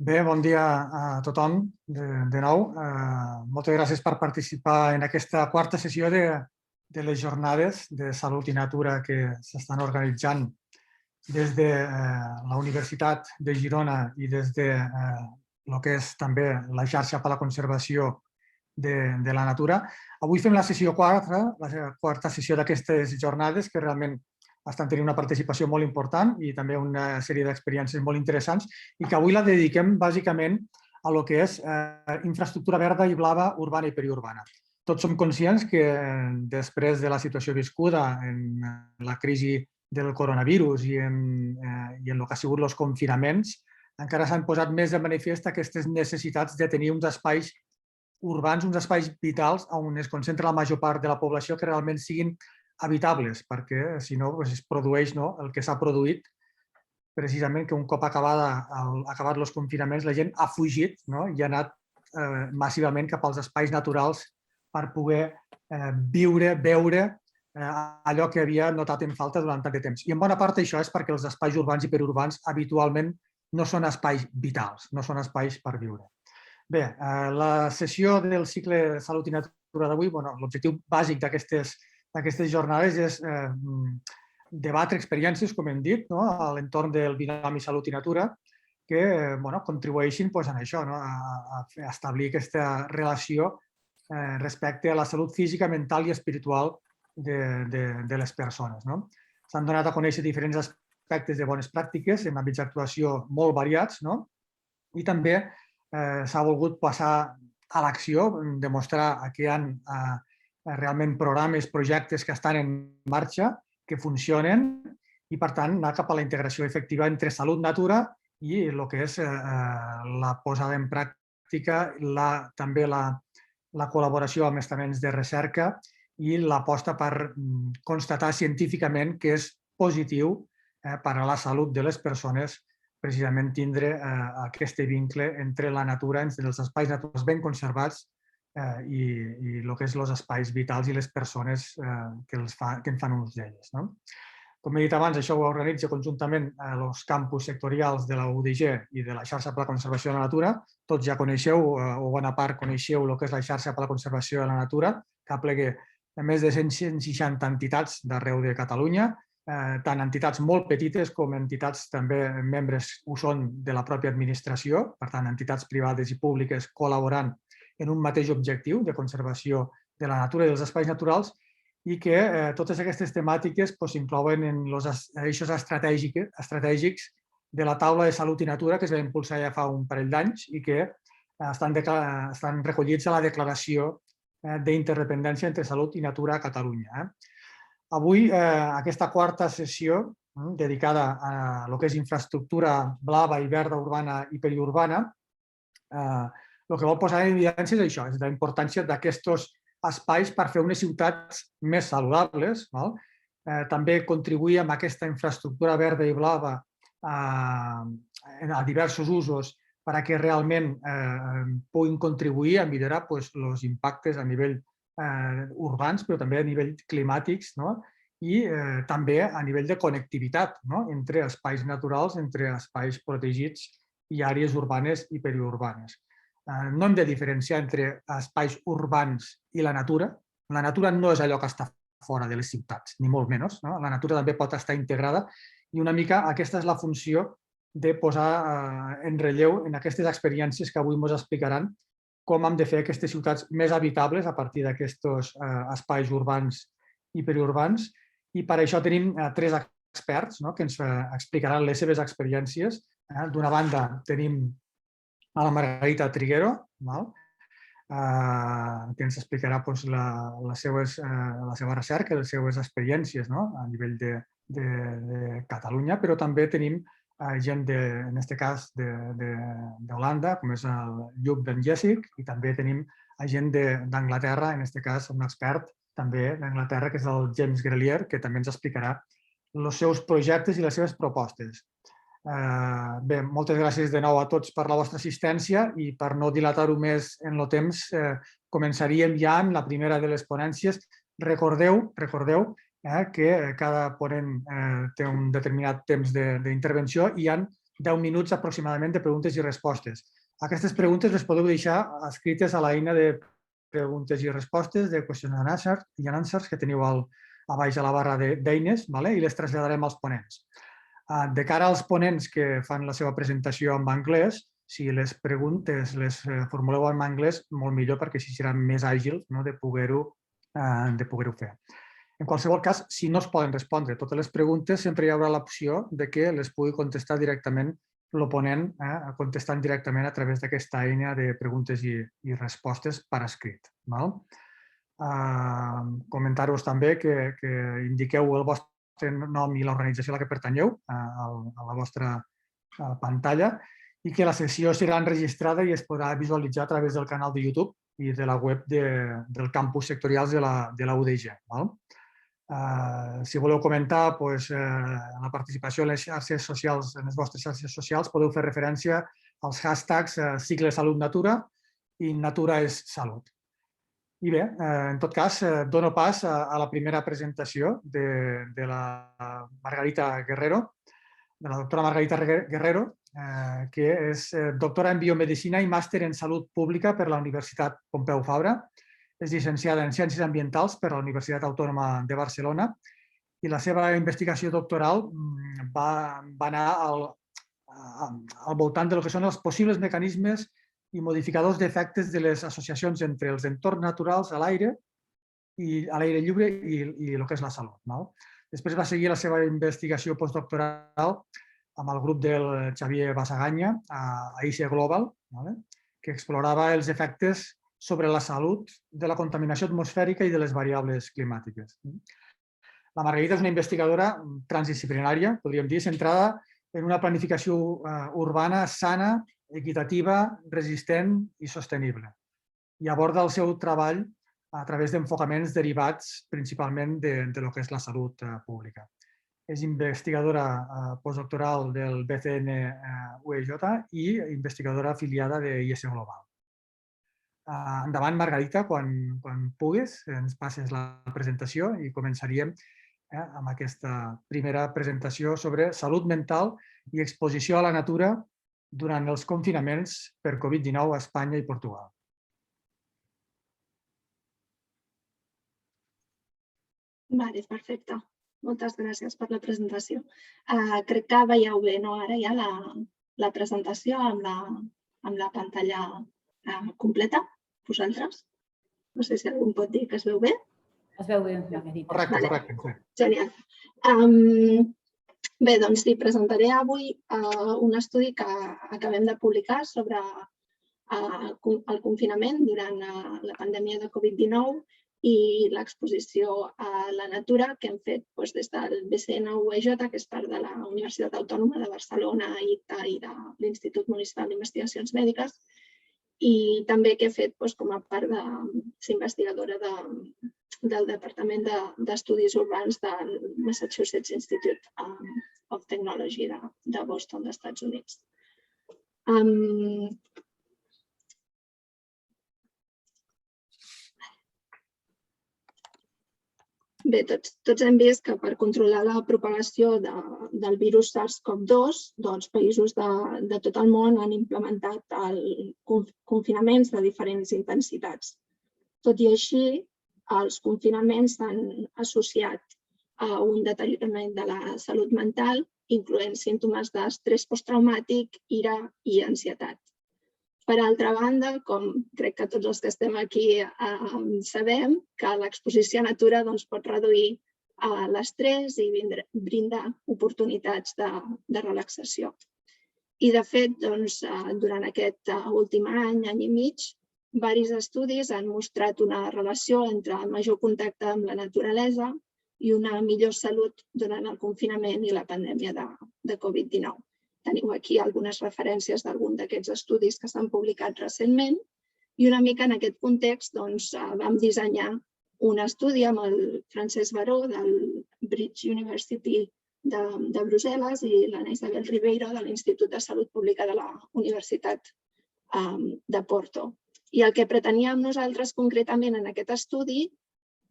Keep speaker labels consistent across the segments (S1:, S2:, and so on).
S1: Bé, bon dia a tothom de nou. Moltes gràcies per participar en aquesta quarta sessió de les jornades de Salut i Natura que s'estan organitzant des de la Universitat de Girona i des de el que és també la Xarxa per la Conservació de la Natura. Avui fem la sessió quarta, la quarta sessió d'aquestes jornades que realment estan tenint una participació molt important i també una sèrie d'experiències molt interessants i que avui la dediquem bàsicament a lo que és infraestructura verda i blava, urbana i periurbana. Tots som conscients que després de la situació viscuda en la crisi del coronavirus i en el que ha sigut els confinaments, encara s'han posat més de manifest aquestes necessitats de tenir uns espais urbans, uns espais vitals on es concentra la major part de la població que realment siguin habitables, perquè si no es produeix el que s'ha produït precisament que un cop acabat els confinaments la gent ha fugit i ha anat massivament cap als espais naturals per poder viure, veure allò que havia notat en falta durant tant de temps. I en bona part això és perquè els espais urbans i periurbans habitualment no són espais vitals, no són espais per viure. Bé, la sessió del cicle Salut i Natura d'avui, l'objectiu bàsic d'aquestes jornades és debatre experiències, com hem dit, a l'entorn del binomi Salut i Natura, que contribueixin en això, a establir aquesta relació respecte a la salut física, mental i espiritual de les persones. S'han donat a conèixer diferents aspectes de bones pràctiques en àmbits d'actuació molt variats i també s'ha volgut passar a l'acció, demostrar que hi ha realment programes, projectes que estan en marxa, que funcionen i, per tant, anar cap a la integració efectiva entre salut, natura i el que és la posada en pràctica, també la col·laboració amb estaments de recerca i l'aposta per constatar científicament que és positiu per a la salut de les persones precisament tindre aquest vincle entre la natura, entre els espais naturals ben conservats i el que és els espais vitals i les persones que en fan ús d'elles. Com he dit abans, això ho organitza conjuntament els Campus Sectorials de la UDG i de la Xarxa per la Conservació de la Natura. Tots ja coneixeu, o bona part coneixeu, el que és la Xarxa per la Conservació de la Natura, que aplega més de 160 entitats d'arreu de Catalunya, tant entitats molt petites com entitats també membres ho són de la pròpia administració, per tant, entitats privades i públiques col·laborant en un mateix objectiu de conservació de la natura i dels espais naturals i que totes aquestes temàtiques s'inclouen en els eixos estratègics de la taula de salut i natura que es va impulsar ja fa un parell d'anys i que estan recollits a la declaració d'interdependència entre salut i natura a Catalunya. Avui, aquesta quarta sessió dedicada a el que és infraestructura blava i verda, urbana i periurbana, el que vol posar en evidència és això, és la importància d'aquests espais per fer unes ciutats més saludables, també contribuir amb aquesta infraestructura verda i blava a diversos usos perquè realment puguin contribuir a millorar els impactes a nivell urbans, però també a nivell climàtics i també a nivell de connectivitat entre espais naturals, entre espais protegits i àrees urbanes i periurbanes. No hem de diferenciar entre espais urbans i la natura. La natura no és allò que està fora de les ciutats, ni molt menys. La natura també pot estar integrada i una mica aquesta és la funció de posar en relleu en aquestes experiències que avui ens explicaran com hem de fer aquestes ciutats més habitables a partir d'aquests espais urbans i periurbans. I per això tenim tres experts que ens explicaran les seves experiències. D'una banda tenim a la Margarita Triguero, que ens explicarà la seva recerca, les seves experiències a nivell de Catalunya, però també tenim gent, en aquest cas, d'Holanda, com és el Lluc Ben Jessic, i també tenim gent d'Anglaterra, en aquest cas un expert també d'Anglaterra, que és el James Grelier, que també ens explicarà els seus projectes i les seves propostes. Bé, moltes gràcies de nou a tots per la vostra assistència i per no dilatar-ho més en el temps, començaríem ja amb la primera de les ponències. Recordeu que cada ponent té un determinat temps d'intervenció i hi ha 10 minuts aproximadament de preguntes i respostes. Aquestes preguntes les podeu deixar escrites a l'eina de preguntes i respostes de question and answers que teniu a baix a la barra d'eines i les traslladarem als ponents. De cara als ponents que fan la seva presentació en anglès, si les preguntes les formuleu en anglès, molt millor perquè així serà més àgil de poder-ho fer. En qualsevol cas, si no es poden respondre totes les preguntes, sempre hi haurà l'opció que les pugui contestar directament l'oponent, contestant directament a través d'aquesta eina de preguntes i respostes per escrit. Comentar-vos també que indiqueu el vostre nom i l'organització a la que pertanyeu a la vostra pantalla i que la sessió serà enregistrada i es podrà visualitzar a través del canal de YouTube i de la web del Campus Sectorials de la UDG. Si voleu comentar la participació en les xarxes socials, en les vostres xarxes socials, podeu fer referència als hashtags cicle Salut Natura i Natura és Salut. I bé, en tot cas, dono pas a la primera presentació de la Margarita Guerrero, de la doctora Margarita Guerrero, que és doctora en biomedicina i màster en salut pública per la Universitat Pompeu Fabra. És llicenciada en Ciències Ambientals per la Universitat Autònoma de Barcelona i la seva investigació doctoral va anar al voltant del que són els possibles mecanismes i modificadors d'efectes de les associacions entre els entorns naturals a l'aire lliure i el que és la salut. Després va seguir la seva investigació postdoctoral amb el grup del Xavier Basaganya a ICE Global, que explorava els efectes sobre la salut de la contaminació atmosfèrica i de les variables climàtiques. La Margarita és una investigadora transdisciplinària, podríem dir, centrada en una planificació urbana sana, equitativa, resistent i sostenible. I aborda el seu treball a través d'enfocaments derivats principalment de lo que és la salut pública. És investigadora postdoctoral del BCN-UEJ i investigadora afiliada de IS Global. Endavant, Margarita, quan puguis, ens passes la presentació i començaríem amb aquesta primera presentació sobre salut mental i exposició a la natura durant els confinaments per Covid-19 a Espanya i Portugal.
S2: Vale, perfecte. Moltes gràcies per la presentació. Crec que veieu bé ara ja la presentació amb la pantalla completa. Vosaltres? No sé si algú em pot dir que es veu bé.
S3: Es veu bé, Margarita.
S1: Correcte.
S2: Genial. Bé, doncs sí, presentaré avui un estudi que acabem de publicar sobre el confinament durant la pandèmia de Covid-19 i l'exposició a la natura que hem fet des del BCN-UEJ, que és part de la Universitat Autònoma de Barcelona, ICTA i de l'Institut Municipal d'Investigacions Mèdiques, i també que he fet com a part d'investigadora del Departament d'Estudis Urbans del Massachusetts Institute of Technology de Boston, dels Estats Units. Bé, tots hem vist que per controlar la propagació del virus SARS-CoV-2, països de tot el món han implementat confinaments de diferents intensitats. Tot i així, els confinaments s'han associat a un deteriorament de la salut mental, incloent símptomes d'estrès posttraumàtic, ira i ansietat. Per altra banda, com crec que tots els que estem aquí sabem, que l'exposició a natura pot reduir l'estrès i brindar oportunitats de relaxació. I, de fet, durant aquest últim any i mig, diversos estudis han mostrat una relació entre el major contacte amb la naturalesa i una millor salut durant el confinament i la pandèmia de Covid-19. Teniu aquí algunes referències d'algun d'aquests estudis que s'han publicat recentment i una mica en aquest context vam dissenyar un estudi amb el Francesc Baró del Bridge University de Brussel·les i l'Anna Isabel Ribeiro de l'Institut de Salut Pública de la Universitat de Porto. I el que preteníem nosaltres concretament en aquest estudi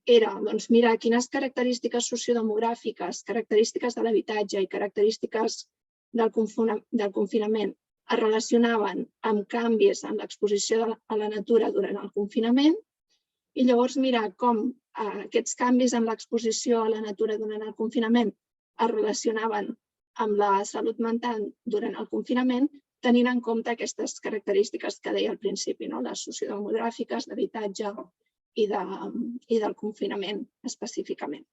S2: era mirar quines característiques sociodemogràfiques, característiques de l'habitatge i característiques del confinament es relacionaven amb canvis en l'exposició a la natura durant el confinament i llavors mirar com aquests canvis en l'exposició a la natura durant el confinament es relacionaven amb la salut mental durant el confinament, tenint en compte aquestes característiques que deia al principi, les sociodemogràfiques, d'habitatge i del confinament específicament.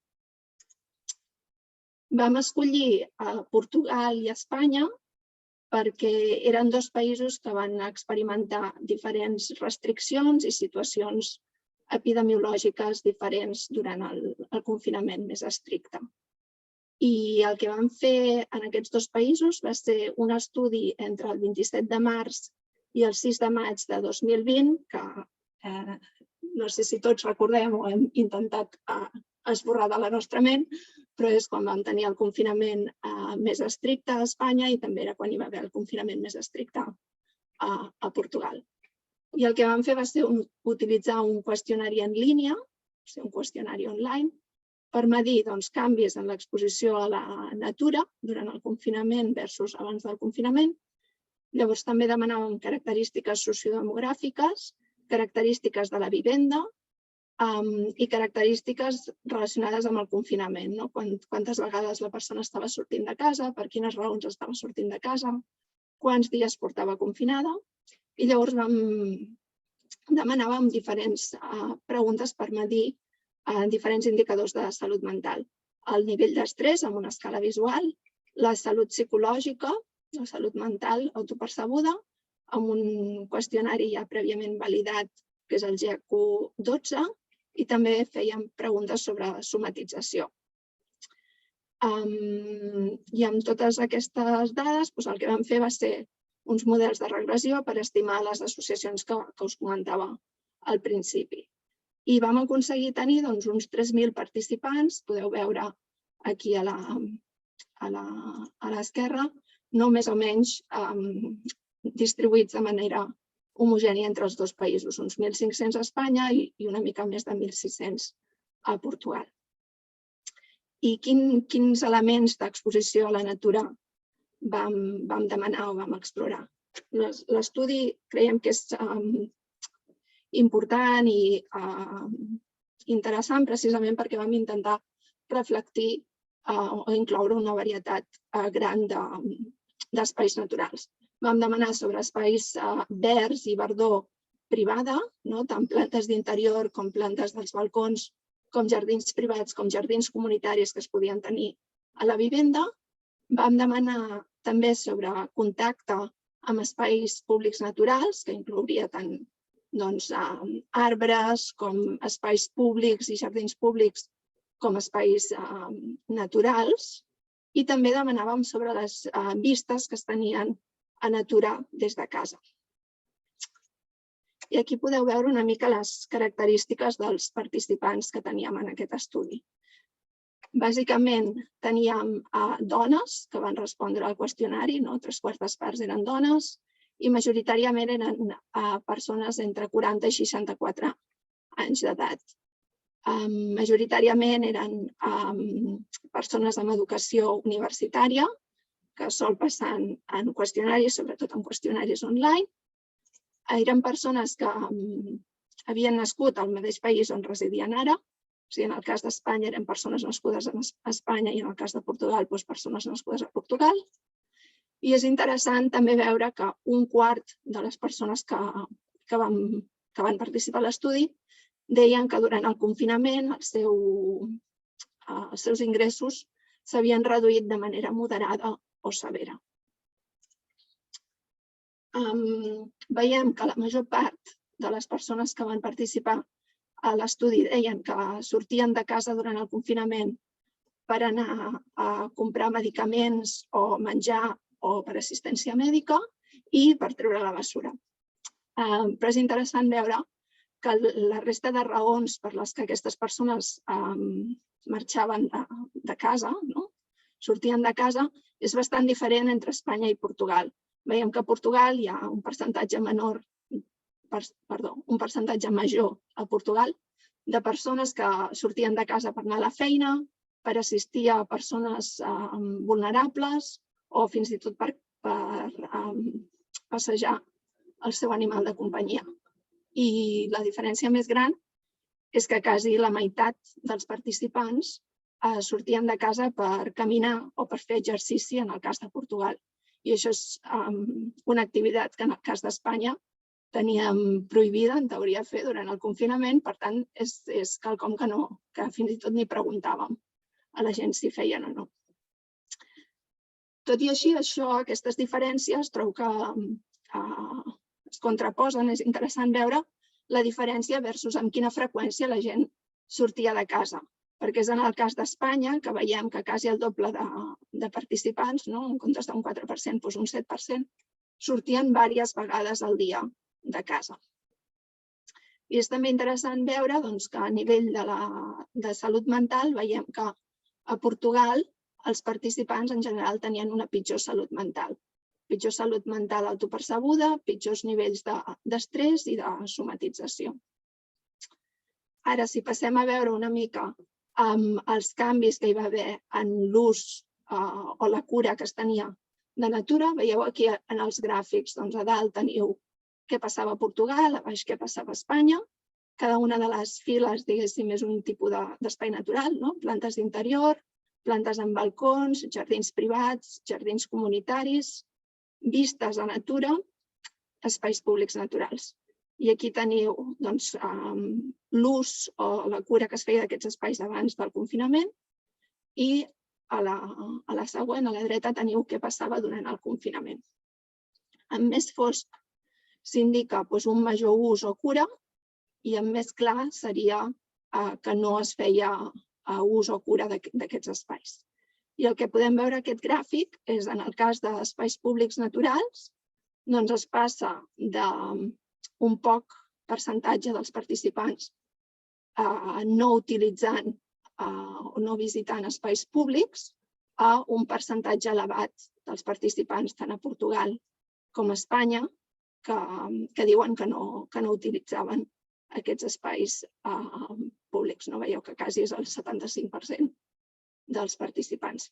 S2: Vam escollir Portugal i Espanya perquè eren dos països que van experimentar diferents restriccions i situacions epidemiològiques diferents durant el confinament més estricte. I el que vam fer en aquests dos països va ser un estudi entre el 27 de març i el 6 de maig de 2020, que no sé si tots recordem o hem intentat esborrar de la nostra ment, però és quan vam tenir el confinament més estricte a Espanya i també era quan hi va haver el confinament més estricte a Portugal. I el que vam fer va ser utilitzar un qüestionari en línia, un qüestionari online, per medir canvis en l'exposició a la natura durant el confinament versus abans del confinament. Llavors també demanàvem característiques sociodemogràfiques, característiques de la vivenda i característiques relacionades amb el confinament. Quantes vegades la persona estava sortint de casa, per quines raons estava sortint de casa, quants dies portava confinada. I llavors demanàvem diferents preguntes per medir diferents indicadors de salut mental. El nivell d'estrès amb una escala visual, la salut psicològica, la salut mental autopercebuda, amb un qüestionari ja prèviament validat, que és el GQ12, i també fèiem preguntes sobre somatització. I amb totes aquestes dades, el que vam fer va ser uns models de regressió per estimar les associacions que us comentava al principi. I vam aconseguir tenir uns 3.000 participants, podeu veure aquí a l'esquerra, no més o menys distribuïts de manera homogènia entre els dos països, uns 1.500 a Espanya i una mica més de 1.600 a Portugal. I quins elements d'exposició a la natura vam demanar o vam explorar? L'estudi creiem que és important i interessant precisament perquè vam intentar reflectir o incloure una varietat gran d'espais naturals. Vam demanar sobre espais verds i verdor privada, tant plantes d'interior com plantes dels balcons, com jardins privats, com jardins comunitaris que es podien tenir a la vivenda. Vam demanar també sobre contacte amb espais públics naturals, que inclouria tant arbres com espais públics i jardins públics com espais naturals. I també demanàvem sobre les vistes que es tenien a Natura des de casa. I aquí podeu veure una mica les característiques dels participants que teníem en aquest estudi. Bàsicament teníem dones que van respondre al qüestionari, 3/4 parts eren dones, i majoritàriament eren persones entre 40 i 64 anys d'edat. Majoritàriament eren persones amb educació universitària, que sol passar en qüestionaris, sobretot en qüestionaris online. Eren persones que havien nascut al mateix país on residien ara. O sigui, en el cas d'Espanya eren persones nascudes a Espanya i en el cas de Portugal, persones nascudes a Portugal. I és interessant també veure que 1/4 de les persones que van participar a l'estudi deien que durant el confinament els seus ingressos s'havien reduït de manera moderada o severa. Veiem que la major part de les persones que van participar a l'estudi deien que sortien de casa durant el confinament per anar a comprar medicaments o menjar o per assistència mèdica i per treure la bessura. Però és interessant veure que la resta de raons per les que aquestes persones marxaven de casa, sortien de casa, és bastant diferent entre Espanya i Portugal. Veiem que a Portugal hi ha un percentatge major a Portugal de persones que sortien de casa per anar a la feina, per assistir a persones vulnerables o fins i tot per passejar el seu animal de companyia. I la diferència més gran és que quasi la meitat dels participants sortien de casa per caminar o per fer exercici en el cas de Portugal. I això és una activitat que en el cas d'Espanya teníem prohibida, en teoria, fer durant el confinament. Per tant, és quelcom que fins i tot ni preguntàvem a la gent si feien o no. Tot i així, aquestes diferències trobo que es contraposen. És interessant veure la diferència versus amb quina freqüència la gent sortia de casa. Perquè és en el cas d'Espanya que veiem que quasi el doble de participants, en comptes d'un 4%, doncs un 7%, sortien diverses vegades al dia de casa. I és també interessant veure que a nivell de salut mental veiem que a Portugal els participants en general tenien una pitjor salut mental. Pitjor salut mental autopercebuda, pitjors nivells d'estrès i de somatització. Ara, si passem a veure una mica els canvis que hi va haver en l'ús o la cura que es tenia de Natura, veieu aquí en els gràfics, a dalt teniu què passava a Portugal, a baix què passava a Espanya. Cada una de les files, diguéssim, és un tipus d'espai natural, plantes d'interior, plantes amb balcons, jardins privats, jardins comunitaris, vistes a Natura, espais públics naturals. I aquí teniu l'ús o la cura que es feia d'aquests espais abans del confinament i a la següent, a la dreta, teniu què passava durant el confinament. En més fosc s'indica un major ús o cura i en més clar seria que no es feia ús o cura d'aquests espais. I el que podem veure en aquest gràfic és, en el cas d'espais públics naturals, es passa d'un poc percentatge dels participants no utilitzant o no visitant espais públics a un percentatge elevat dels participants tant a Portugal com a Espanya que diuen que no utilitzaven aquests espais públics. Veieu que quasi és el 75% dels participants.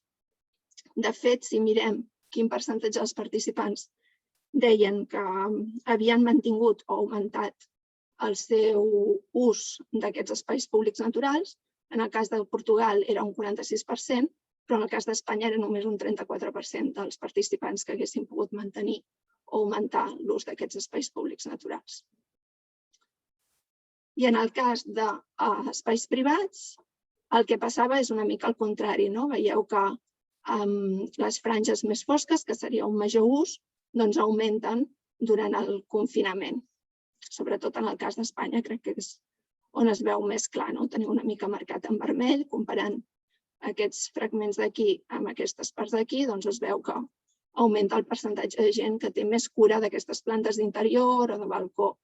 S2: De fet, si mirem quin percentatge dels participants deien que havien mantingut o augmentat el seu ús d'aquests espais públics naturals, en el cas de Portugal era un 46%, però en el cas d'Espanya era només un 34% dels participants que haguessin pogut mantenir o augmentar l'ús d'aquests espais públics naturals. I en el cas d'espais privats, el que passava és una mica al contrari. Veieu que les franges més fosques, que seria un major ús, augmenten durant el confinament. Sobretot en el cas d'Espanya, crec que és on es veu més clar. Teniu una mica marcat en vermell, comparant aquests fragments d'aquí amb aquestes parts d'aquí, es veu que augmenta el percentatge de gent que té més cura d'aquestes plantes d'interior o de balcó.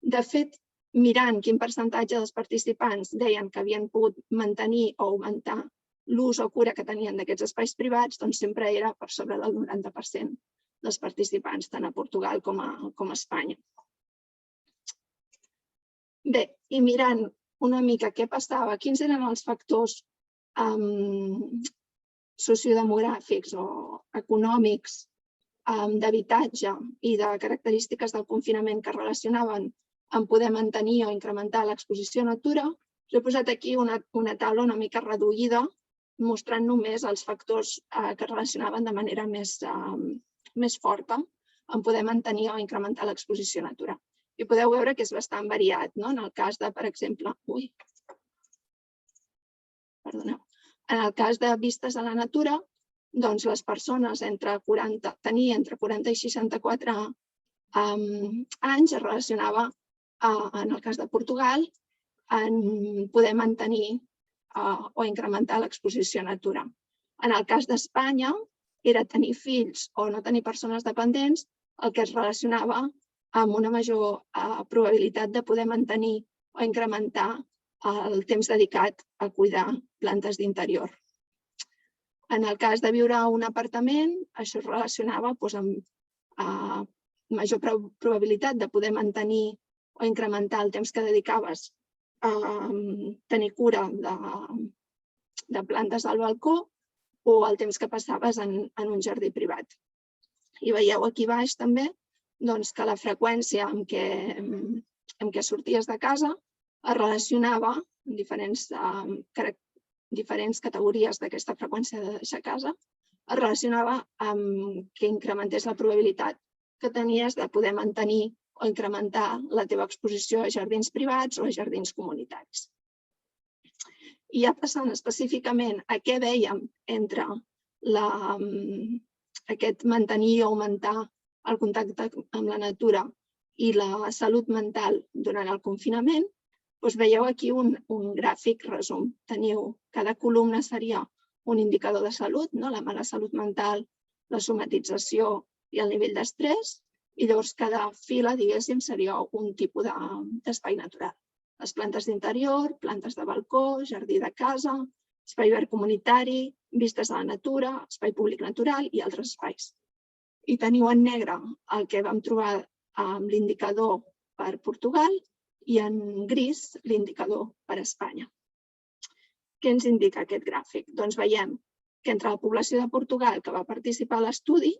S2: De fet, mirant quin percentatge dels participants deien que havien pogut mantenir o augmentar l'ús o cura que tenien d'aquests espais privats, sempre era per sobre del 90% dels participants, tant a Portugal com a Espanya. Bé, i mirant una mica què passava, quins eren els factors sociodemogràfics o econòmics d'habitatge i de característiques del confinament que relacionaven amb poder mantenir o incrementar l'exposició a Natura, us he posat aquí una taula una mica reduïda, mostrant només els factors que es relacionaven de manera més forta amb poder mantenir o incrementar l'exposició a Natura. I podeu veure que és bastant variat. En el cas de, per exemple, en el cas de vistes a la Natura, les persones tenir entre 40 i 64 anys es relacionava, en el cas de Portugal, en poder mantenir o incrementar l'exposició a Natura. En el cas d'Espanya, era tenir fills o no tenir persones dependents, el que es relacionava amb una major probabilitat de poder mantenir o incrementar el temps dedicat a cuidar plantes d'interior. En el cas de viure a un apartament, això es relacionava amb major probabilitat de poder mantenir o incrementar el temps que dedicaves a tenir cura de plantes al balcó o el temps que passaves en un jardí privat. I veieu aquí baix també que la freqüència amb què sorties de casa es relacionava amb diferents categories d'aquesta freqüència de deixar casa, es relacionava amb que incrementés la probabilitat que tenies de poder mantenir o incrementar la teva exposició a jardins privats o a jardins comunitaris. I ja passant específicament a què vèiem entre aquest mantenir o augmentar el contacte amb la natura i la salut mental durant el confinament, veieu aquí un gràfic resum. Cada columna seria un indicador de salut, la mala salut mental, la somatització i el nivell d'estrès, i llavors cada fila, diguéssim, seria un tipus d'espai natural. Les plantes d'interior, plantes de balcó, jardí de casa, espai verd comunitari, vistes a la natura, espai públic natural i altres espais. I teniu en negre el que vam trobar amb l'indicador per Portugal i en gris l'indicador per Espanya. Què ens indica aquest gràfic? Doncs veiem que entre la població de Portugal que va participar a l'estudi,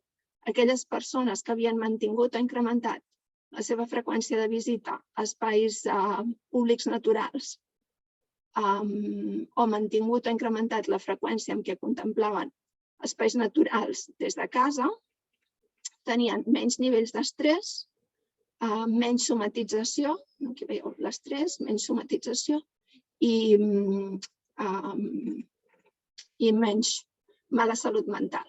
S2: aquelles persones que havien mantingut o incrementat la seva freqüència de visita a espais públics naturals o mantingut o incrementat la freqüència amb què contemplaven espais naturals des de casa, tenien menys nivells d'estrès, menys somatització, aquí veieu l'estrès, menys somatització i menys mala salut mental.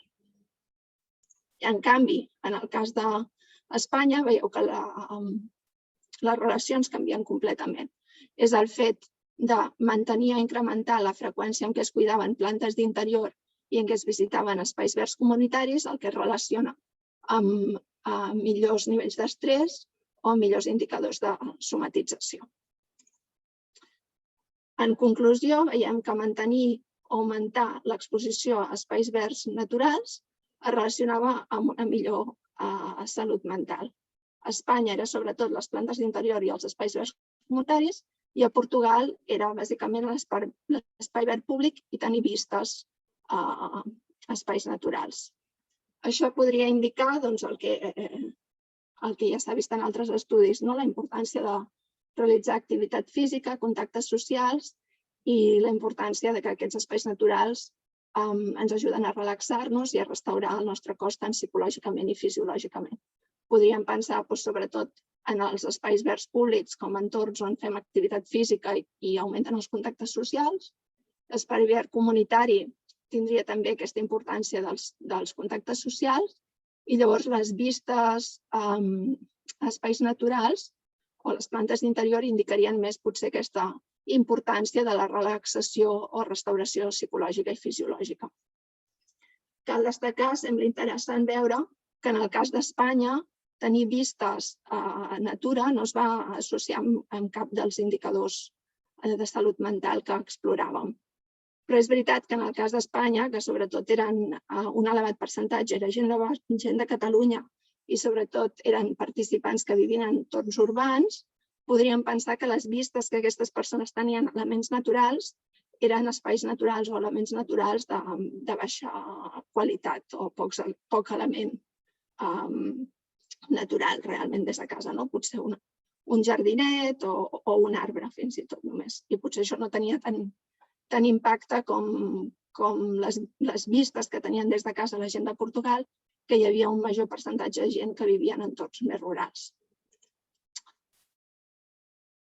S2: En canvi, en el cas d'Espanya, veieu que les relacions canvien completament. És el fet de mantenir o incrementar la freqüència en què es cuidaven plantes d'interior i en què es visitaven espais verds comunitaris el que es relaciona amb millors nivells d'estrès o millors indicadors de somatització. En conclusió, veiem que mantenir o augmentar l'exposició a espais verds naturals es relacionava amb una millor salut mental. A Espanya era sobretot les plantes d'interior i els espais verds comunitaris i a Portugal era bàsicament l'espai verd públic i tenir vistes a espais naturals. Això podria indicar el que ja s'ha vist en altres estudis, la importància de realitzar activitat física, contactes socials i la importància que aquests espais naturals ens ajuden a relaxar-nos i a restaurar el nostre cos tant psicològicament i fisiològicament. Podríem pensar sobretot en els espais verds públics com entorns on fem activitat física i augmenten els contactes socials. L'espai verd comunitari tindria també aquesta importància dels contactes socials i llavors les vistes a espais naturals o les plantes d'interior indicarien més potser aquesta importància de la relaxació o restauració psicològica i fisiològica. Cal destacar, sembla interessant veure que en el cas d'Espanya tenir vistes a Natura no es va associar amb cap dels indicadors de salut mental que exploràvem. Però és veritat que en el cas d'Espanya, que sobretot eren un elevat percentatge, era gent de Catalunya i sobretot eren participants que vivien en entorns urbans, podríem pensar que les vistes que aquestes persones tenien a elements naturals eren espais naturals o elements naturals de baixa qualitat o poc element natural realment des de casa. Potser un jardinet o un arbre fins i tot només. I potser això no tenia tant impacte com les vistes que tenien des de casa la gent de Portugal, que hi havia un major percentatge de gent que vivia en entorns més rurals.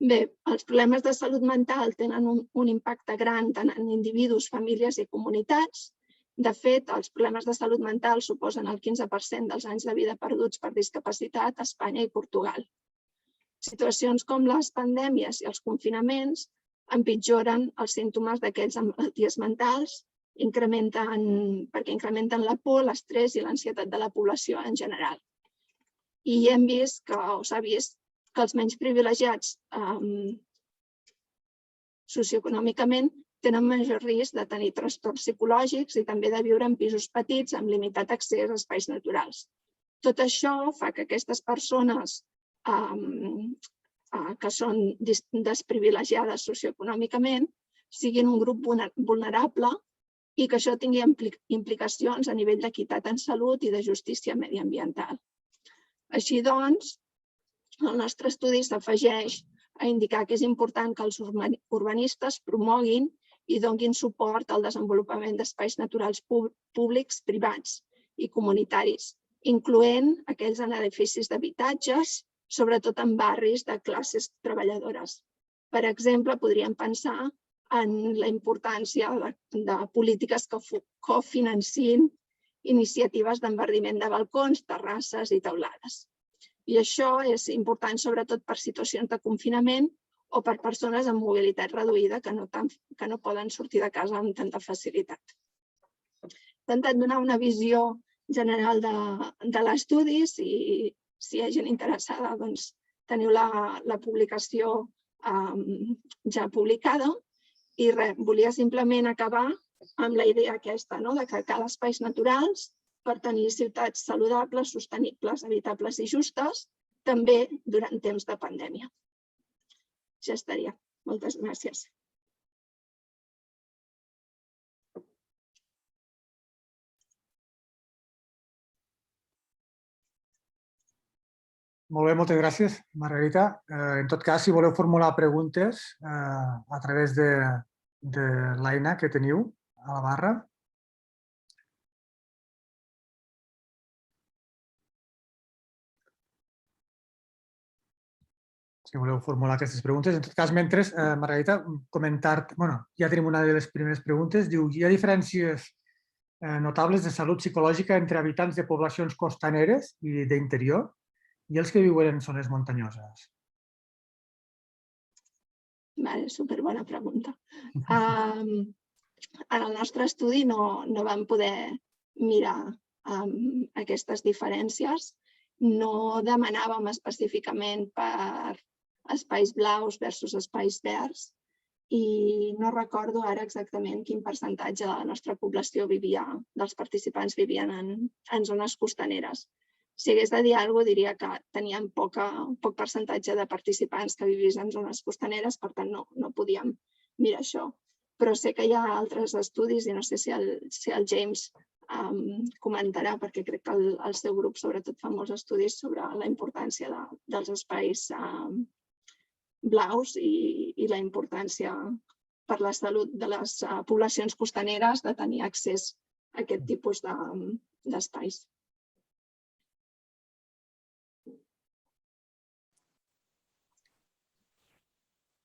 S2: Bé, els problemes de salut mental tenen un impacte gran tant en individus, famílies i comunitats. De fet, els problemes de salut mental suposen el 15% dels anys de vida perduts per discapacitat a Espanya i Portugal. Situacions com les pandèmies i els confinaments empitjoren els símptomes d'aquells amb malalties mentals perquè incrementen la por, l'estrès i l'ansietat de la població en general. I hem vist o s'ha vist que els menys privilegiats socioeconòmicament tenen major risc de tenir trastorns psicològics i també de viure en pisos petits amb limitat accés a espais naturals. Tot això fa que aquestes persones que són desprivilegiades socioeconòmicament siguin un grup vulnerable i que això tingui implicacions a nivell d'equitat en salut i de justícia mediambiental. Així doncs, el nostre estudi s'afegeix a indicar que és important que els urbanistes promoguin i donin suport al desenvolupament d'espais naturals públics, privats i comunitaris, incloent aquells en edificis d'habitatges, sobretot en barris de classes treballadores. Per exemple, podríem pensar en la importància de polítiques que cofinancin iniciatives d'enverdiment de balcons, terrasses i teulades. I això és important sobretot per situacions de confinament o per persones amb mobilitat reduïda que no poden sortir de casa amb tanta facilitat. He intentat donar una visió general de l'estudi. Si hi ha gent interessada, doncs teniu la publicació ja publicada. I res, volia simplement acabar amb la idea aquesta, de que cal espais naturals per tenir ciutats saludables, sostenibles, habitables i justes, també durant temps de pandèmia. Ja estaria. Moltes gràcies.
S1: Molt bé, moltes gràcies, Margarita. En tot cas, si voleu formular preguntes a través de l'eina que teniu a la barra. Si voleu formular aquestes preguntes. En tot cas, mentre, Margarita, comentar-te... Ja tenim una de les primeres preguntes. Diu, hi ha diferències notables de salut psicològica entre habitants de poblacions costaneres i d'interior i els que viuen en zones muntanyoses?
S2: Superbona pregunta. En el nostre estudi no vam poder mirar aquestes diferències. No demanàvem específicament per espais blaus versus espais verds i no recordo ara exactament quin percentatge de la nostra població dels participants vivien en zones costaneres. Si hagués de dir alguna cosa, diria que teníem poc percentatge de participants que vivís en zones costaneres, per tant no podíem mirar això. Però sé que hi ha altres estudis i no sé si el James comentarà, perquè crec que el seu grup sobretot fa molts estudis sobre la importància dels espais blaus i la importància per la salut de les poblacions costaneres de tenir accés a aquest tipus d'espais.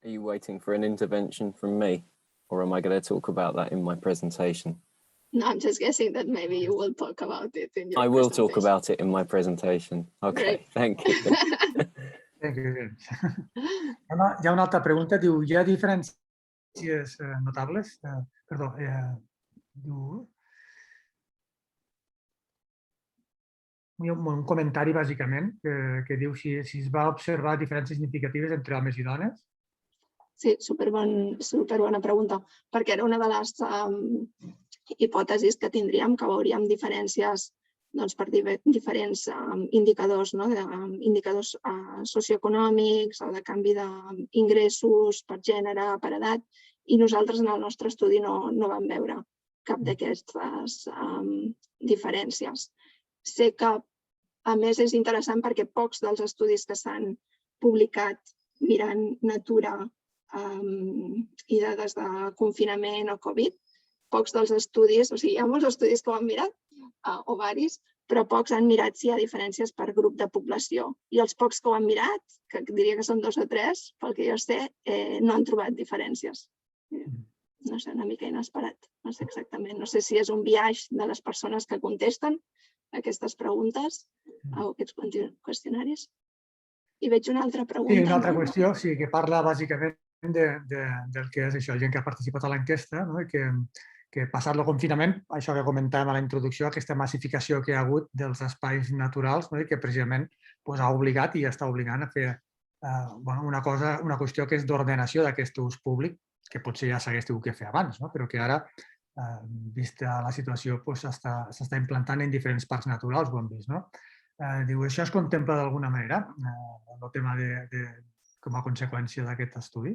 S4: Are you waiting for an intervention from me, or am I going to talk about that in my presentation?
S2: No, I'm just guessing that maybe you will talk about it in your presentation.
S4: I will talk about it in my presentation. Okay, thank you.
S1: Hi ha una altra pregunta. Diu, hi ha diferències notables? Perdó. Un comentari, bàsicament, que diu si es va observar diferències significatives entre homes i dones.
S2: Sí, superbona pregunta, perquè era una de les hipòtesis que tindríem, que veuríem diferències per diferents indicadors, indicadors socioeconòmics o de canvi d'ingressos per gènere, per edat, i nosaltres en el nostre estudi no vam veure cap d'aquestes diferències. Sé que, a més, és interessant perquè pocs dels estudis que s'han publicat mirant Natura i dades de confinament o Covid, pocs dels estudis, o sigui, hi ha molts estudis que ho han mirat, o varis, però pocs han mirat si hi ha diferències per grup de població. I els pocs que ho han mirat, que diria que són 2 o 3, pel que jo sé, no han trobat diferències. No sé, una mica inesperat, no sé exactament. No sé si és un biaix de les persones que contesten aquestes preguntes o aquests qüestionaris. I veig una altra pregunta.
S1: Sí, una altra qüestió, sí, que parla bàsicament del que és això, gent que ha participat a l'enquesta, que passat el confinament, això que comentàvem a la introducció, aquesta massificació que hi ha hagut dels espais naturals, que precisament ha obligat i està obligant a fer una qüestió que és d'ordenació d'aquest ús públic, que potser ja s'hagués tingut que fer abans, però que ara, vista la situació, s'està implantant en diferents parcs naturals, ho hem vist. Diu, això es contempla d'alguna manera, el tema com a conseqüència d'aquest estudi?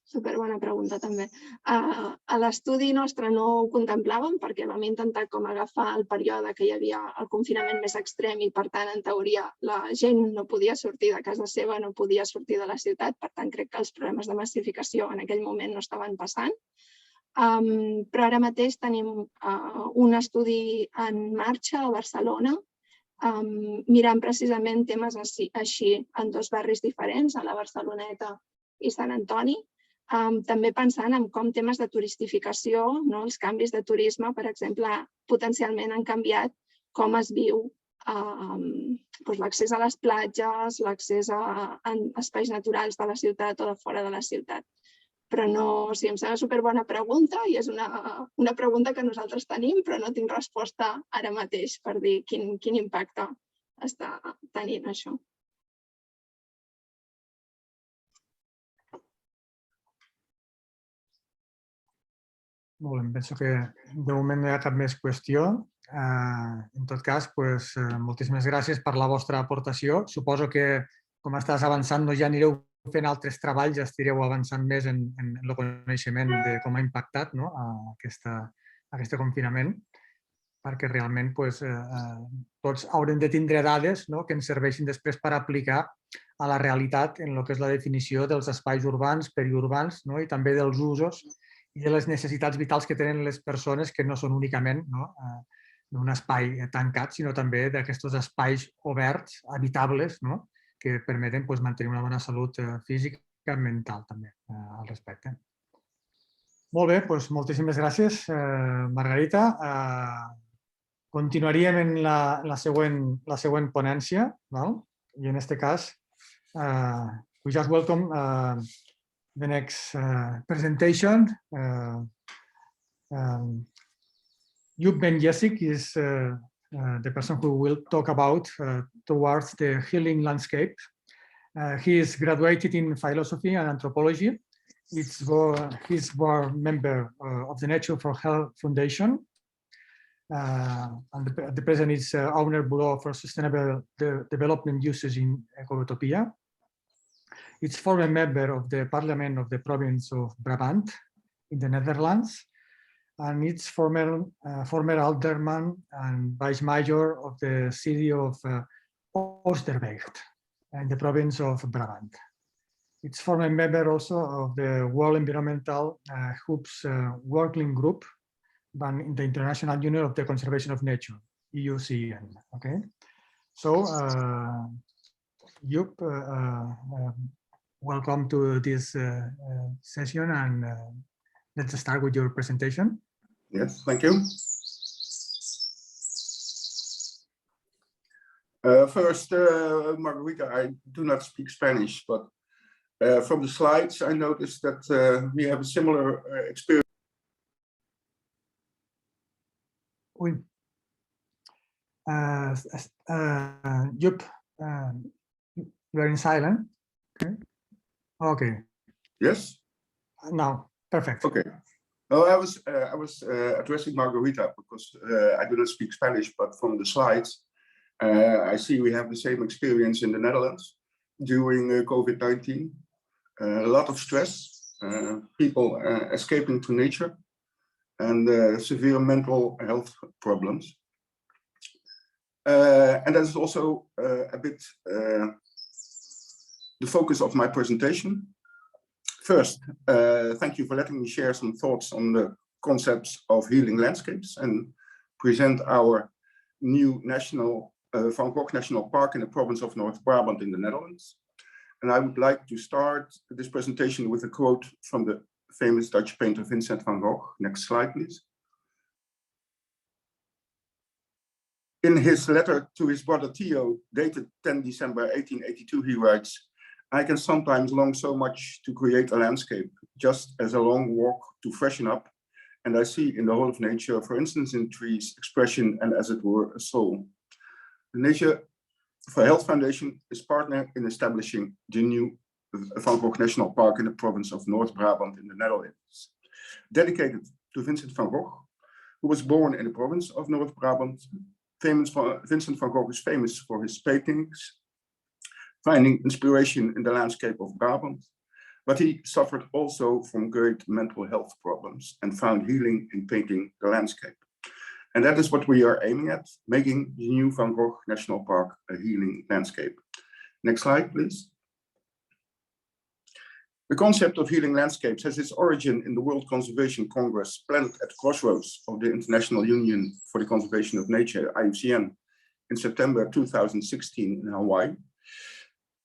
S2: Superbona pregunta, també. A l'estudi nostre no ho contemplàvem perquè vam intentar com agafar el període que hi havia el confinament més extrem i, per tant, en teoria, la gent no podia sortir de casa seva, no podia sortir de la ciutat. Per tant, crec que els problemes de massificació en aquell moment no estaven passant. Però ara mateix tenim un estudi en marxa a Barcelona mirant precisament temes així en dos barris diferents, a la Barceloneta i Sant Antoni, també pensant en com temes de turistificació, els canvis de turisme, per exemple, potencialment han canviat com es viu l'accés a les platges, l'accés a espais naturals de la ciutat o de fora de la ciutat. Però no, sí, em sembla superbona pregunta i és una pregunta que nosaltres tenim, però no tinc resposta ara mateix per dir quin impacte està tenint això.
S1: Molt bé, penso que de moment no hi ha cap més qüestió. En tot cas, moltíssimes gràcies per la vostra aportació. Suposo que, com estàs avançant, ja anireu fent altres treballs, ja estireu avançant més en el coneixement de com ha impactat aquest confinament, perquè realment tots haurem de tindre dades que ens serveixin després per aplicar a la realitat en el que és la definició dels espais urbans, periurbans i també dels usos i de les necessitats vitals que tenen les persones, que no són únicament d'un espai tancat, sinó també d'aquests espais oberts, habitables, que permeten mantenir una bona salut física i mental també al respecte. Molt bé, moltíssimes gràcies, Margarita. Continuaríem en la següent ponència, i en aquest cas, we just welcome the next presentation. Joep Ben Jessic is the person who will talk about towards the healing landscape. He is graduated in philosophy and anthropology. He's board member of the Nature for Health Foundation. And the present is owner Bureau for Sustainable Development Uses in Ecotopia. It's former member of the Parliament of the Province of Brabant in the Netherlands, and it's former alderman and vice mayor of the city of Oosterbeek in the province of Brabant. It's former member also of the World Environmental Hub's Working Group in the International Union of the Conservation of Nature, IUCN. Okay, so Joep, welcome to this session, and let's start with your presentation.
S5: Yes, thank you. First, Margarita, I do not speak Spanish, but from the slides, I noticed that we have a similar experience.
S1: Joep, you are in silent. Okay. Okay.
S5: Yes.
S1: Now, perfect.
S5: Okay. No, I was addressing Margarita because I do not speak Spanish, but from the slides, I see we have the same experience in the Netherlands during COVID-19. A lot of stress, people escaping to nature, and severe mental health problems. And that is also a bit the focus of my presentation. First, thank you for letting me share some thoughts on the concepts of healing landscapes and present our new Van Gogh National Park in the province of North Brabant in the Netherlands. And I would like to start this presentation with a quote from the famous Dutch painter Vincent van Gogh. Next slide, please. In his letter to his brother Theo, dated 10 December 1882, he writes, "I can sometimes long so much to create a landscape, just as a long walk to freshen up, and I see in the whole of nature, for instance in trees, expression and as it were a soul." The Nature for Health Foundation is partner in establishing the new Van Gogh National Park in the province of North Brabant in the Netherlands, dedicated to Vincent van Gogh, who was born in the province of North Brabant. Vincent van Gogh is famous for his paintings, finding inspiration in the landscape of Brabant, But he suffered also from great mental health problems and found healing in painting the landscape. And that is what we are aiming at, making the new Van Gogh National Park a healing landscape. Next slide, please. The concept of healing landscapes has its origin in the World Conservation Congress planned at the crossroads of the International Union for the Conservation of Nature, IUCN, in September 2016 in Hawaii.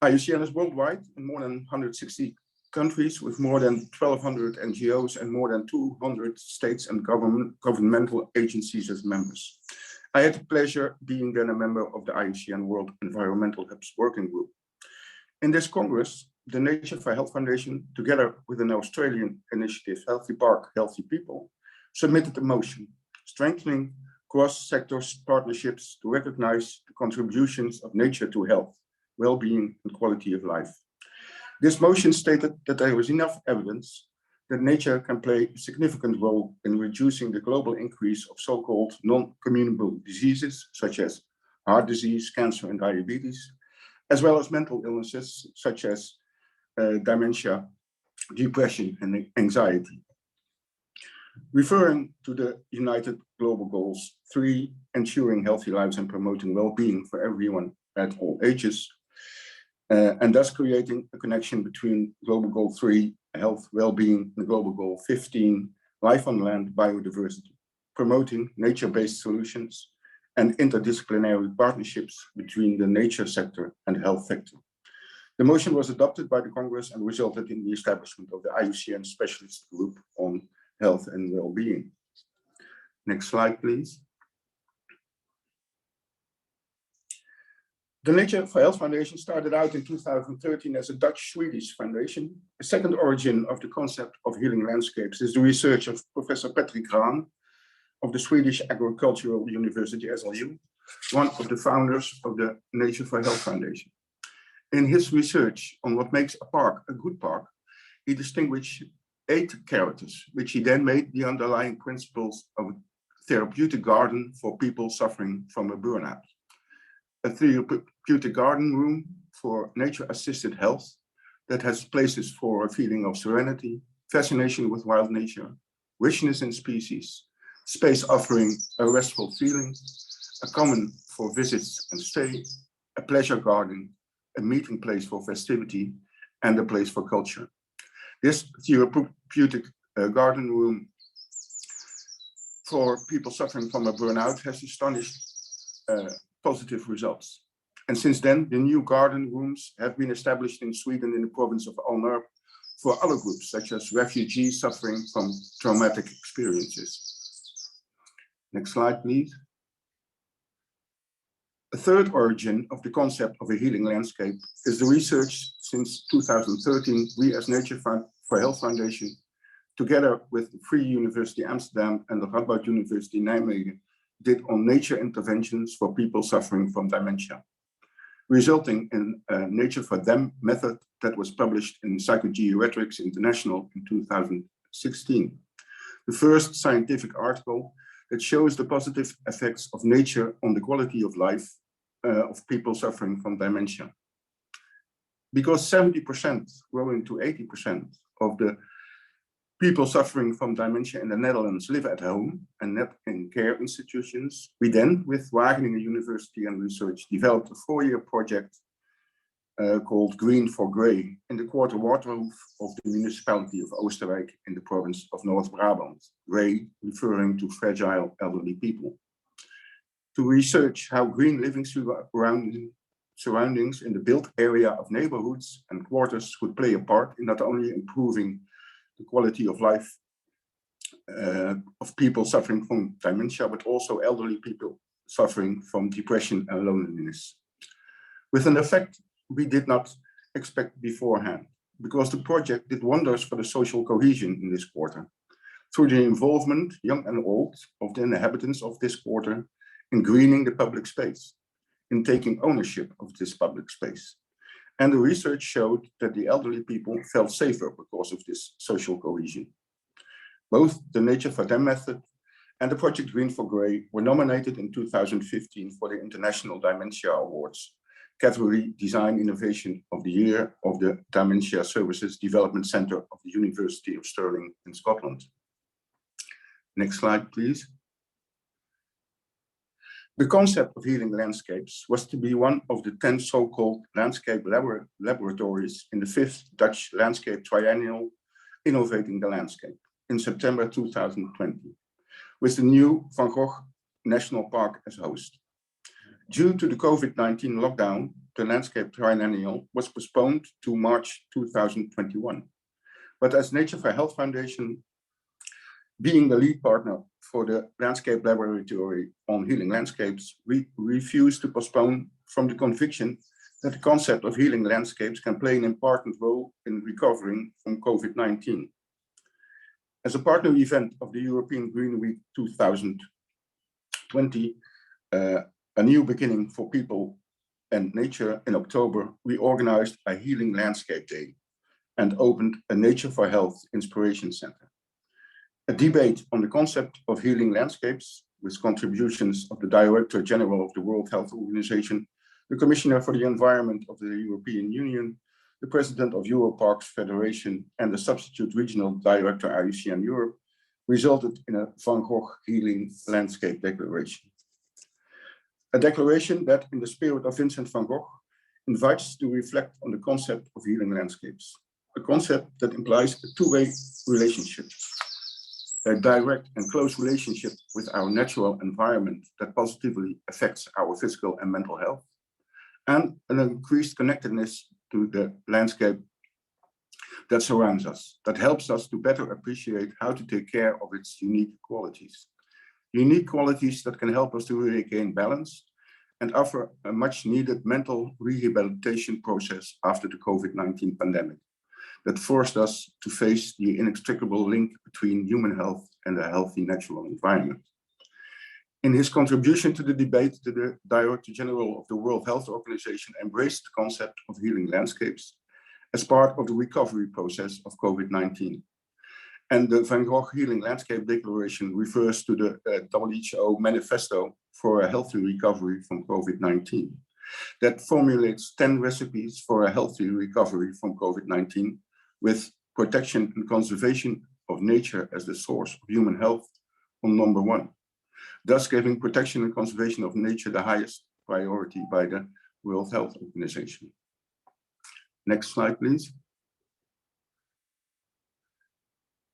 S5: IUCN is worldwide in more than 160 countries with more than 1,200 NGOs and more than 200 states and governmental agencies as members. I had the pleasure being then a member of the IUCN World Environmental Hubs Working Group. In this Congress, the Nature for Health Foundation, together with an Australian initiative, Healthy Park, Healthy People, submitted a motion strengthening cross-sectors partnerships to recognize the contributions of nature to health, well-being and quality of life. This motion stated that there was enough evidence that nature can play a significant role in reducing the global increase of so-called non-communicable diseases, such as heart disease, cancer and diabetes, as well as mental illnesses, such as dementia, depression and anxiety. Referring to the United Global Goals 3, ensuring healthy lives and promoting well-being for everyone at all ages, and thus creating a connection between Global Goal 3, health, well-being, and Global Goal 15, life on land, biodiversity, promoting nature-based solutions and interdisciplinary partnerships between the nature sector and health sector. The motion was adopted by the Congress and resulted in the establishment of the IUCN Specialist Group on Health and Well-being. Next slide, please. The Nature for Health Foundation started out in 2013 as a Dutch-Swedish foundation. The second origin of the concept of healing landscapes is the research of Professor Patrick Graan of the Swedish Agricultural University, SLU, one of the founders of the Nature for Health Foundation. In his research on what makes a park a good park, he distinguished 8 characters, which he then made the underlying principles of a therapeutic garden for people suffering from a burnout. A therapeutic garden room for nature-assisted health that has places for a feeling of serenity, fascination with wild nature, richness in species, space offering a restful feeling, a common for visits and stay, a pleasure garden, a meeting place for festivity, and a place for culture. This therapeutic garden room for people suffering from a burnout has astonished positive results. And since then, the new garden rooms have been established in Sweden in the province of Alnarp for other groups, such as refugees suffering from traumatic experiences. Next slide, please. A third origin of the concept of a healing landscape is the research since 2013 we as Nature for Health Foundation, together with the Free University Amsterdam and the Radboud University Nijmegen, did on nature interventions for people suffering from dementia, resulting in a Nature for Them method that was published in Psychogeriatrics International in 2016. The first scientific article that shows the positive effects of nature on the quality of life of people suffering from dementia. Because 70% growing to 80% of the people suffering from dementia in the Netherlands live at home and not in care institutions, we then, with Wageningen University and Research, developed a 4-year project called Green for Grey in the quarter Waterhoef of the municipality of Oosterwijk in the province of North Brabant, grey referring to fragile elderly people, to research how green living surroundings in the built area of neighborhoods and quarters could play a part in not only improving the quality of life of people suffering from dementia, but also elderly people suffering from depression and loneliness. With an effect we did not expect beforehand, because the project did wonders for the social cohesion in this quarter, through the involvement, young and old, of the inhabitants of this quarter in greening the public space, in taking ownership of this public space. And the research showed that the elderly people felt safer because of this social cohesion. Both the Nature for Them method and the Project Green for Grey were nominated in 2015 for the International Dementia Awards, category Design Innovation of the Year of the Dementia Services Development Centre of the University of Stirling in Scotland. Next slide, please. The concept of healing landscapes was to be one of the 10 so-called landscape laboratories in the 5th Dutch Landscape Triennial Innovating the Landscape in September 2020, with the new Van Gogh National Park as host. Due to the COVID-19 lockdown, the Landscape Triennial was postponed to March 2021. But as Nature for Health Foundation, being the lead partner for the Landscape Laboratory on Healing Landscapes, we refuse to postpone from the conviction that the concept of healing landscapes can play an important role in recovering from COVID-19. As a partner event of the European Green Week 2020, a new beginning for people and nature, in October, we organized a Healing Landscape Day and opened a Nature for Health Inspiration Center. A debate on the concept of healing landscapes with contributions of the Director General of the World Health Organization, the Commissioner for the Environment of the European Union, the President of Europarks Federation, and the Substitute Regional Director IUCN Europe, resulted in a Van Gogh Healing Landscape Declaration. A declaration that, in the spirit of Vincent van Gogh, invites us to reflect on the concept of healing landscapes, a concept that implies a two-way relationship, a direct and close relationship with our natural environment that positively affects our physical and mental health, and an increased connectedness to the landscape that surrounds us, that helps us to better appreciate how to take care of its unique qualities. Unique qualities that can help us to regain balance and offer a much needed mental rehabilitation process after the COVID-19 pandemic that forced us to face the inextricable link between human health and a healthy natural environment. In his contribution to the debate, the Director General of the World Health Organization embraced the concept of healing landscapes as part of the recovery process of COVID-19. And the Van Gogh Healing Landscape Declaration refers to the WHO Manifesto for a Healthy Recovery from COVID-19 that formulates 10 recipes for a healthy recovery from COVID-19 with protection and conservation of nature as the source of human health on number 1, thus giving protection and conservation of nature the highest priority by the World Health Organization. Next slide, please.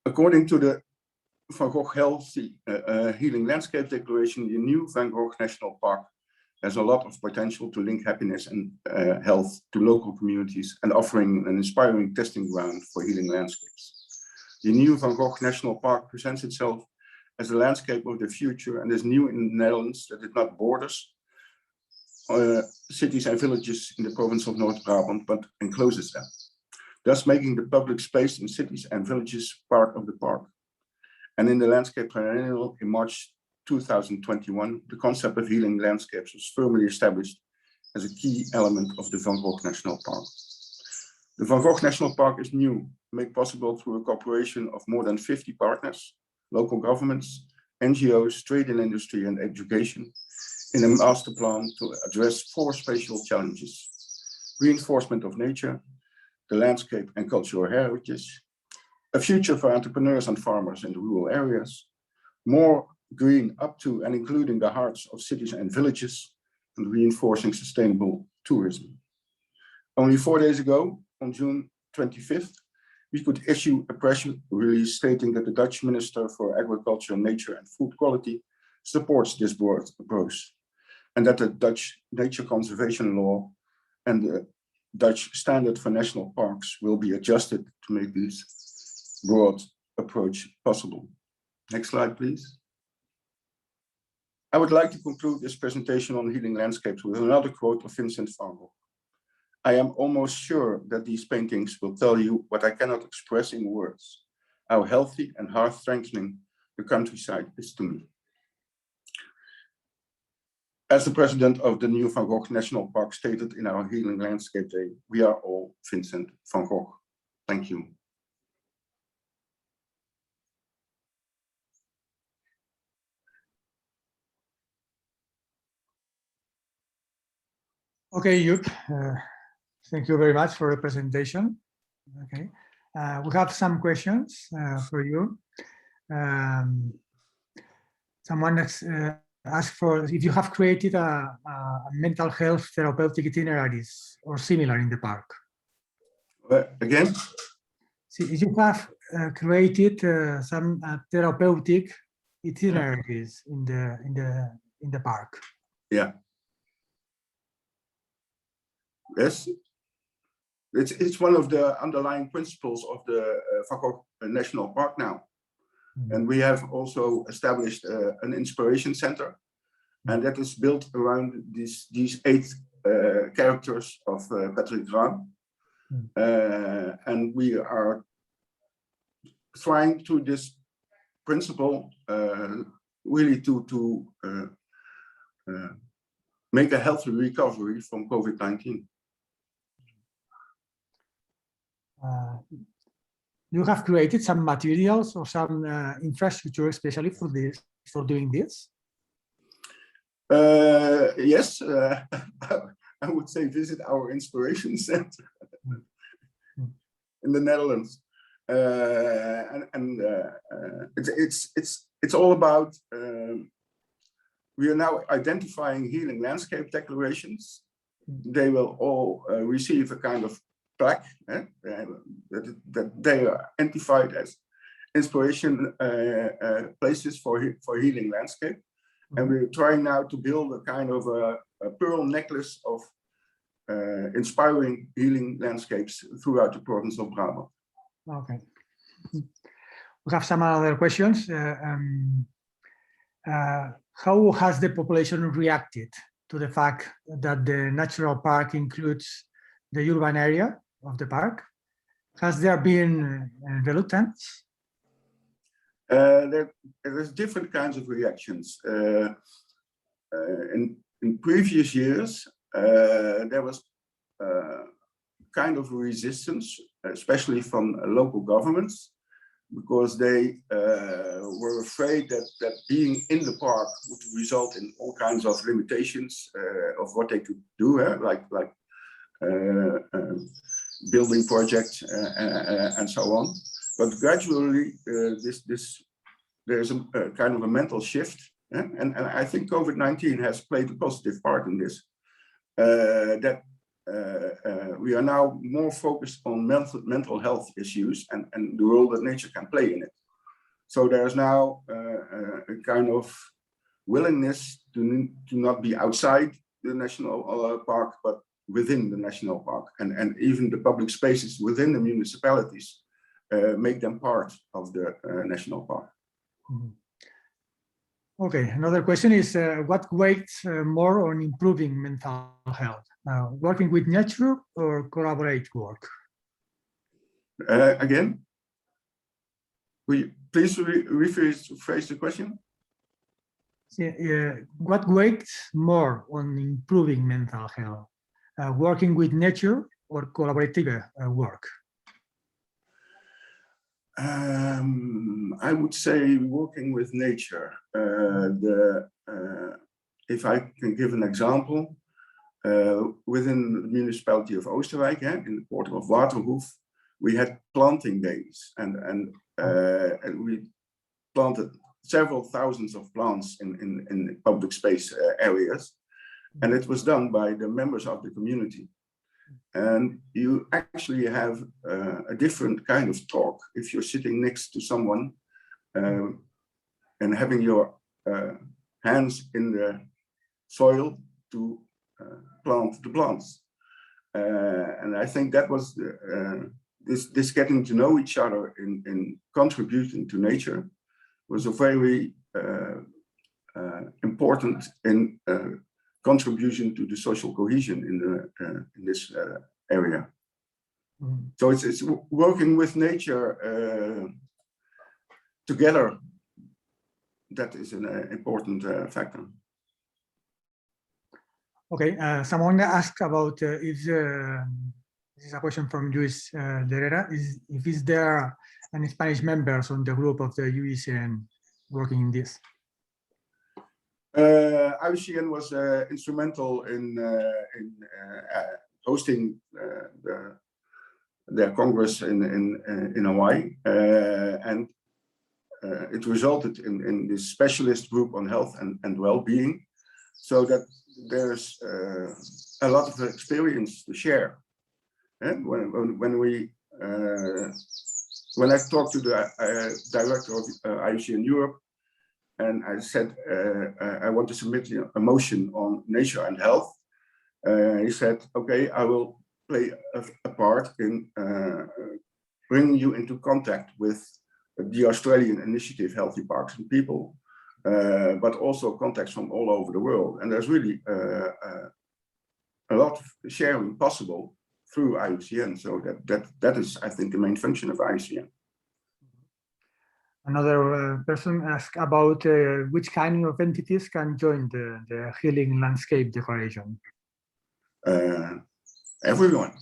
S5: According to the Van Gogh Healing Landscape Declaration, the new Van Gogh National Park has a lot of potential to link happiness and health to local communities and offering an inspiring testing ground for healing landscapes. The new Van Gogh National Park presents itself as a landscape of the future and is new in the Netherlands that is not borders cities and villages in the province of North Brabant, but encloses them, thus making the public space in cities and villages part of the park. And in the Landscape Triennial in March 2021, the concept of healing landscapes was firmly established as a key element of the Van Gogh National Park. The Van Gogh National Park is new, made possible through a cooperation of more than 50 partners, local governments, NGOs, trade and industry, and education, in a master plan to address 4 spatial challenges: reinforcement of nature, the landscape and cultural heritage, a future for entrepreneurs and farmers in the rural areas, more green up to and including the hearts of cities and villages, and reinforcing sustainable tourism. Only 4 days ago, on June 25th, we could issue a press release stating that the Dutch Minister for Agriculture, Nature and Food Quality supports this broad approach, and that the Dutch nature conservation law and the Dutch standard for national parks will be adjusted to make this broad approach possible. Next slide, please. I would like to conclude this presentation on healing landscapes with another quote of Vincent van Gogh. I am almost sure that these paintings will tell you what I cannot express in words, how healthy and heart-strengthening the countryside is to me. As the president of the new Van Gogh National Park stated in our Healing Landscape Day, we are all Vincent van Gogh. Thank you.
S1: Okay, Yup. Thank you very much for the presentation. Okay, we have some questions for you. Someone asked for if you have created a mental health therapeutic itineraries or similar in the park.
S5: Again?
S1: See, if you have created some therapeutic itineraries in the park.
S5: Yeah. Yes. It's one of the underlying principles of the Van Gogh National Park now. And we have also established an inspiration center, and that is built around these 8 characters of Patrick Graham. And we are trying through this principle really to make a healthy recovery from COVID-19.
S1: You have created some materials or some infrastructure especially for this, for doing this?
S5: Yes, I would say visit our inspiration center in the Netherlands. It's all about, we are now identifying healing landscape declarations. They will all receive a kind of plaque that they are identified as inspiration places for healing landscape. And we're trying now to build a kind of a pearl necklace of inspiring healing landscapes throughout the province of Brabant.
S1: Okay. We have some other questions. How has the population reacted to the fact that the natural park includes the urban area of the park? Has there been reluctance?
S5: There's different kinds of reactions. In previous years, there was kind of resistance, especially from local governments, because they were afraid that being in the park would result in all kinds of limitations of what they could do, like building projects and so on. But gradually, there's a kind of a mental shift, and I think COVID-19 has played a positive part in this. That we are now more focused on mental health issues and the role that nature can play in it. So there's now a kind of willingness to not be outside the national park, but within the national park, and even the public spaces within the municipalities make them part of the national park.
S1: Okay, another question is what weighs more on improving mental health? Working with nature or collaborate work?
S5: Again, will you please rephrase the question?
S1: What weighs more on improving mental health? Working with nature or collaborative work?
S5: I would say working with nature. If I can give an example, within the municipality of Oosterwijk, in the quarter of Waterhoef, we had planting days, and we planted several thousands of plants in public space areas, and it was done by the members of the community. And you actually have a different kind of talk if you're sitting next to someone and having your hands in the soil to plant the plants. And I think that was this getting to know each other in contributing to nature was a very important in contribution to the social cohesion in this area. So it's working with nature together that is an important factor.
S1: Okay, someone asked about this is a question from Luis Derrera, is there any Spanish members on the group of the UECN working in this?
S5: IUCN was instrumental in hosting their Congress in Hawaii, and it resulted in this specialist group on health and well-being, so that there's a lot of experience to share. And when I talked to the director of IUCN Europe, and I said I want to submit a motion on nature and health, he said, "Okay, I will play a part in bringing you into contact with the Australian initiative, Healthy Parks and People, but also contacts from all over the world." And there's really a lot of sharing possible through IUCN. So that is, I think, the main function of IUCN.
S1: Another person asked about which kind of entities can join the Healing Landscape Declaration.
S5: Everyone.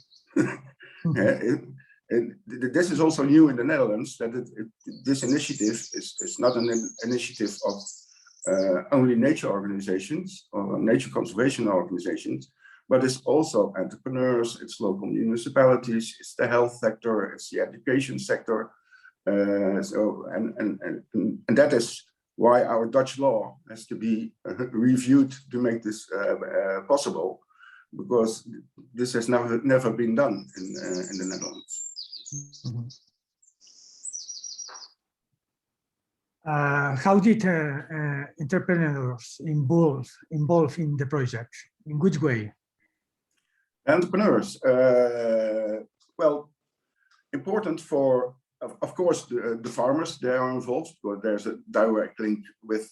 S5: This is also new in the Netherlands, that this initiative is not an initiative of only nature organizations or nature conservation organizations, but it's also entrepreneurs, it's local municipalities, it's the health sector, it's the education sector. And that is why our Dutch law has to be reviewed to make this possible, because this has never been done in the Netherlands.
S1: Mm-hmm. How did entrepreneurs involve in the project? In which way?
S5: Entrepreneurs, well, important for, of course, the farmers, they are involved, but there's a direct link with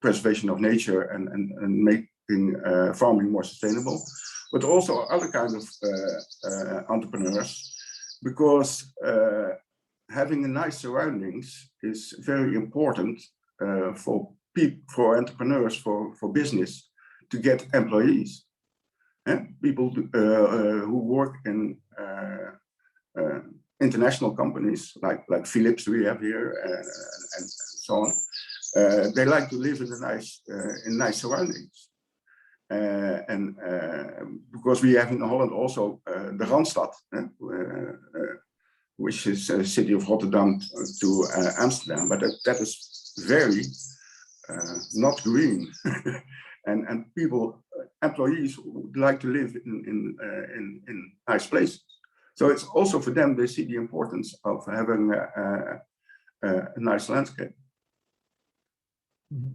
S5: preservation of nature and making farming more sustainable, but also other kinds of entrepreneurs, because having a nice surroundings is very important for entrepreneurs, for business, to get employees. And people who work in international companies like Philips we have here and so on, they like to live in nice surroundings. And because we have in Holland also the Randstad, which is a city of Rotterdam to Amsterdam, but that is very not green. And people, employees would like to live in nice places. So it's also for them, they see the importance of having a nice landscape.
S1: Mm-hmm.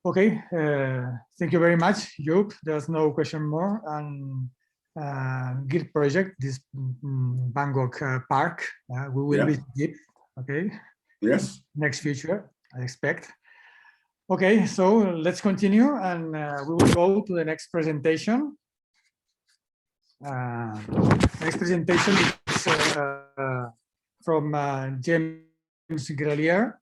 S1: Okay, thank you very much, Joop. There's no question more. And GIRT project, this Bangkok Park, we will be deep, okay?
S5: Yes.
S1: Next future, I expect. Okay, so let's continue, and we will go to the next presentation. Next presentation is from James Grelier.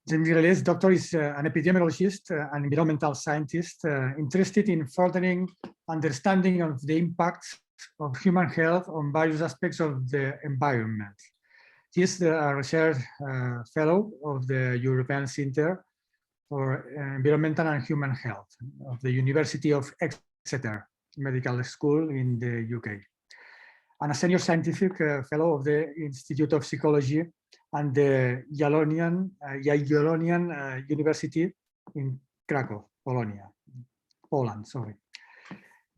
S1: James Grelier's doctor is an epidemiologist and environmental scientist interested in furthering understanding of the impacts of human health on various aspects of the environment. He is a research fellow of the European Centre for Environmental and Human Health of the University of Exeter Medical School in the UK, and a senior scientific fellow of the Institute of Psychology and the Jagiellonian University in Krakow, Poland. Sorry.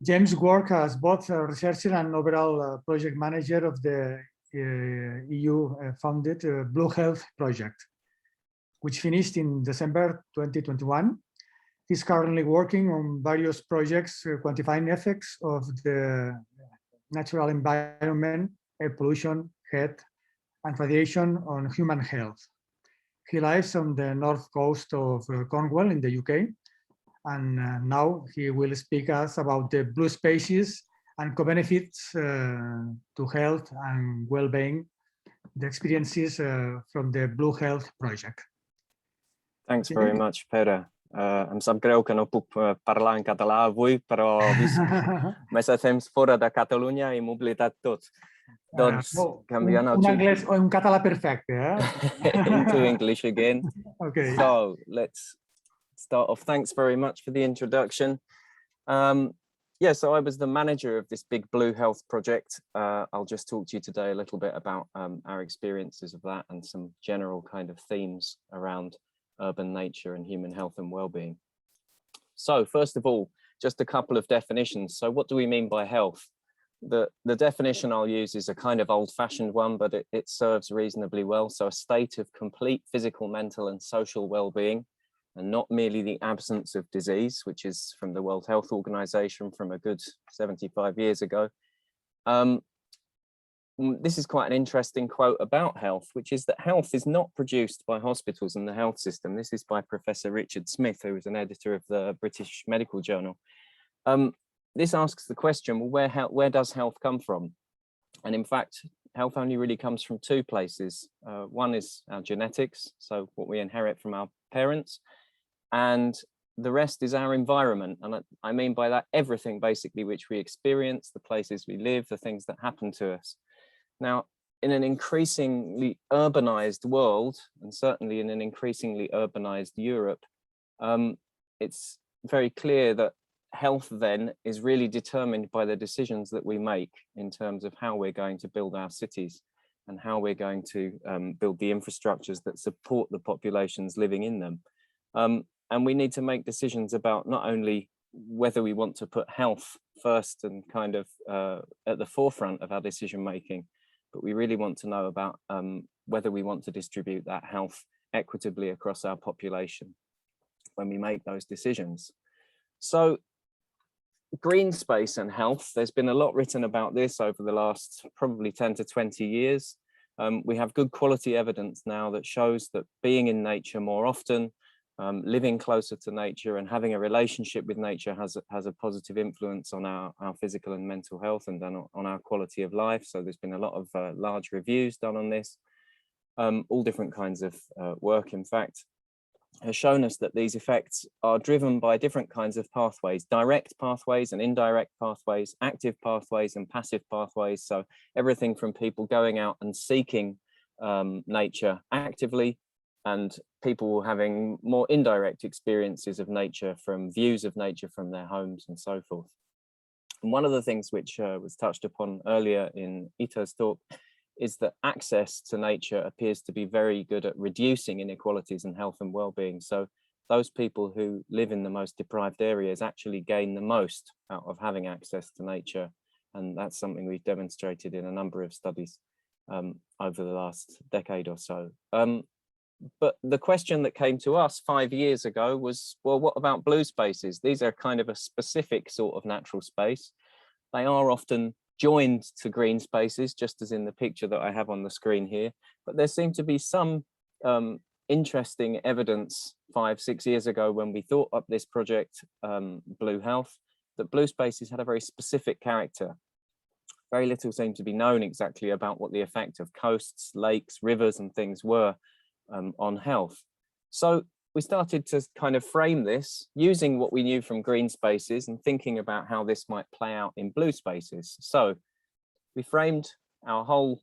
S1: James worked as both a researcher and overall project manager of the EU-funded Blue Health project, which finished in December 2021. He's currently working on various projects quantifying effects of the natural environment, air pollution, heat, and radiation on human health. He lives on the north coast of Cornwall in the UK, and now he will speak us about the blue spaces and co-benefits to health and well-being, the experiences from the Blue Health project.
S4: Thanks very much, Pere. Em sap greu que no puc parlar en català avui, però més de temps fora de Catalunya i m'he oblidat tot. Doncs canviant
S1: un català perfecte,
S4: into English again.
S1: Okay.
S4: So let's start off. Thanks very much for the introduction. Yeah, so I was the manager of this big Blue Health project. I'll just talk to you today a little bit about our experiences of that and some general kind of themes around urban nature and human health and well-being. So first of all, just a couple of definitions. So what do we mean by health? The definition I'll use is a kind of old-fashioned one, but it serves reasonably well. So a state of complete physical, mental and social well-being, and not merely the absence of disease, which is from the World Health Organization from a good 75 years ago. This is quite an interesting quote about health, which is that health is not produced by hospitals and the health system. This is by Professor Richard Smith, who was an editor of the British Medical Journal. This asks the question, well, where does health come from? And in fact, health only really comes from two places. One is our genetics, so what we inherit from our parents, and the rest is our environment. And I mean by that everything basically which we experience, the places we live, the things that happen to us. Now, in an increasingly urbanized world, and certainly in an increasingly urbanized Europe, it's very clear that health then is really determined by the decisions that we make in terms of how we're going to build our cities and how we're going to build the infrastructures that support the populations living in them. And we need to make decisions about not only whether we want to put health first and kind of at the forefront of our decision making, but we really want to know about whether we want to distribute that health equitably across our population when we make those decisions. So green space and health, there's been a lot written about this over the last probably 10 to 20 years. We have good quality evidence now that shows that being in nature more often, living closer to nature and having a relationship with nature has a positive influence on our physical and mental health and then on our quality of life. So there's been a lot of large reviews done on this. All different kinds of work, in fact, has shown us that these effects are driven by different kinds of pathways, direct pathways and indirect pathways, active pathways and passive pathways. So everything from people going out and seeking nature actively, and people having more indirect experiences of nature from views of nature from their homes and so forth. And one of the things which was touched upon earlier in Ita's talk is that access to nature appears to be very good at reducing inequalities in health and well-being. So those people who live in the most deprived areas actually gain the most out of having access to nature. And that's something we've demonstrated in a number of studies over the last decade or so. But the question that came to us 5 years ago was, well, what about blue spaces? These are kind of a specific sort of natural space. They are often joined to green spaces, just as in the picture that I have on the screen here. But there seemed to be some interesting evidence 5-6 years ago when we thought up this project, Blue Health, that blue spaces had a very specific character. Very little seemed to be known exactly about what the effect of coasts, lakes, rivers and things were on health. So we started to kind of frame this using what we knew from green spaces and thinking about how this might play out in blue spaces. So we framed our whole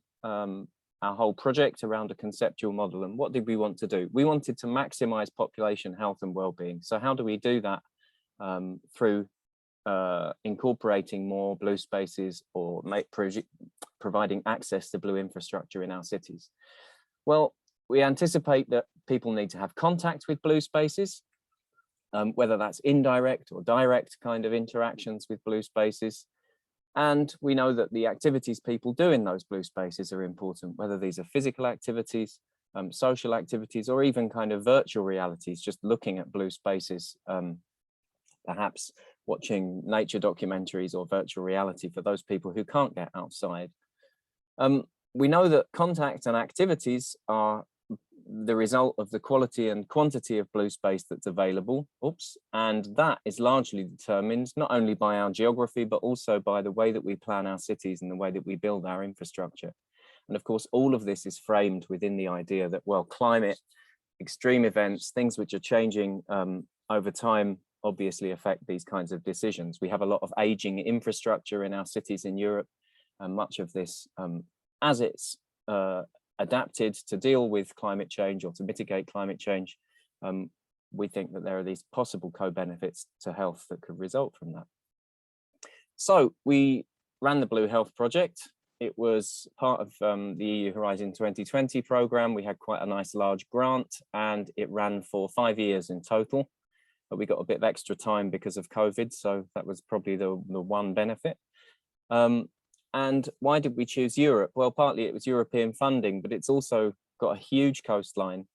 S4: project around a conceptual model. And what did we want to do? We wanted to maximize population health and well-being. So how do we do that? Through incorporating more blue spaces or providing access to blue infrastructure in our cities. Well, we anticipate that people need to have contact with blue spaces, whether that's indirect or direct kind of interactions with blue spaces. And we know that the activities people do in those blue spaces are important, whether these are physical activities, social activities, or even kind of virtual realities, just looking at blue spaces, perhaps watching nature documentaries or virtual reality for those people who can't get outside. We know that contact and activities are the result of the quality and quantity of blue space that's available. And that is largely determined not only by our geography, but also by the way that we plan our cities and the way that we build our infrastructure. And of course, all of this is framed within the idea that, well, climate, extreme events, things which are changing over time, obviously affect these kinds of decisions. We have a lot of aging infrastructure in our cities in Europe, and much of this as it's adapted to deal with climate change or to mitigate climate change, we think that there are these possible co-benefits to health that could result from that. So we ran the Blue Health Project. It was part of the EU Horizon 2020 programme. We had quite a nice large grant, and it ran for 5 years in total. But we got a bit of extra time because of COVID, so that was probably the one benefit. And why did we choose Europe? Well, partly it was European funding, but it's also got a huge coastline.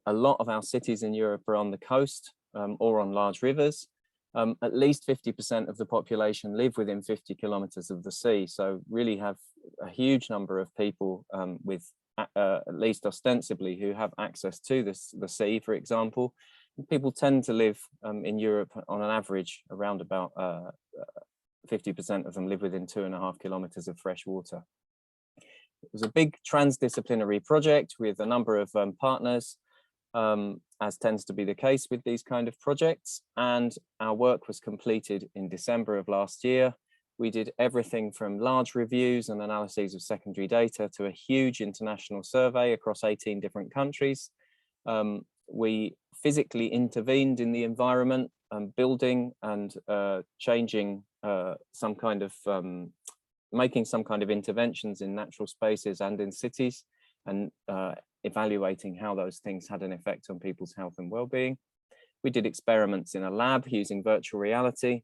S4: A lot of our cities in Europe are on the coast or on large rivers. At least 50% of the population live within 50 kilometers of the sea. So really have a huge number of people with, at least ostensibly, who have access to the sea, for example. People tend to live in Europe on an average around about 50% of them live within 2.5 kilometers of fresh water. It was a big transdisciplinary project with a number of partners, as tends to be the case with these kind of projects. And our work was completed in December of last year. We did everything from large reviews and analyses of secondary data to a huge international survey across 18 different countries. We physically intervened in the environment, building and changing some kind of, making some kind of interventions in natural spaces and in cities, and evaluating how those things had an effect on people's health and well-being. We did experiments in a lab using virtual reality.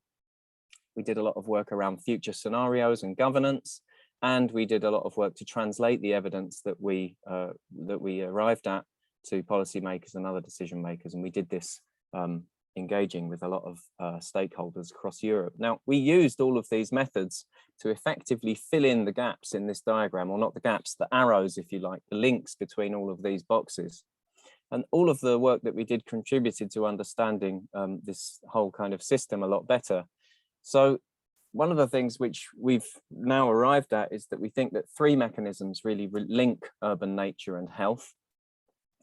S4: We did a lot of work around future scenarios and governance, and we did a lot of work to translate the evidence that we arrived at to policymakers and other decision makers. And we did this engaging with a lot of stakeholders across Europe. Now, we used all of these methods to effectively fill in the gaps in this diagram, or not the gaps, the arrows, if you like, the links between all of these boxes. And all of the work that we did contributed to understanding this whole kind of system a lot better. So one of the things which we've now arrived at is that we think that 3 mechanisms really link urban nature and health.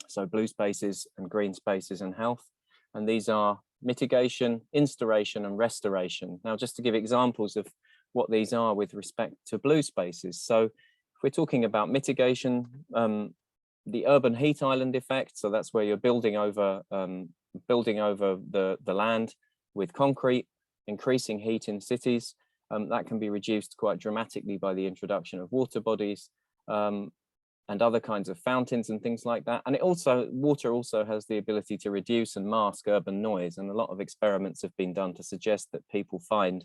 S4: So blue spaces and green spaces and health. And these are mitigation, instauration and restoration. Now, just to give examples of what these are with respect to blue spaces. So if we're talking about mitigation, the urban heat island effect, so that's where you're building over the land with concrete, increasing heat in cities. That can be reduced quite dramatically by the introduction of water bodies and other kinds of fountains and things like that. And it also, water also has the ability to reduce and mask urban noise. And a lot of experiments have been done to suggest that people find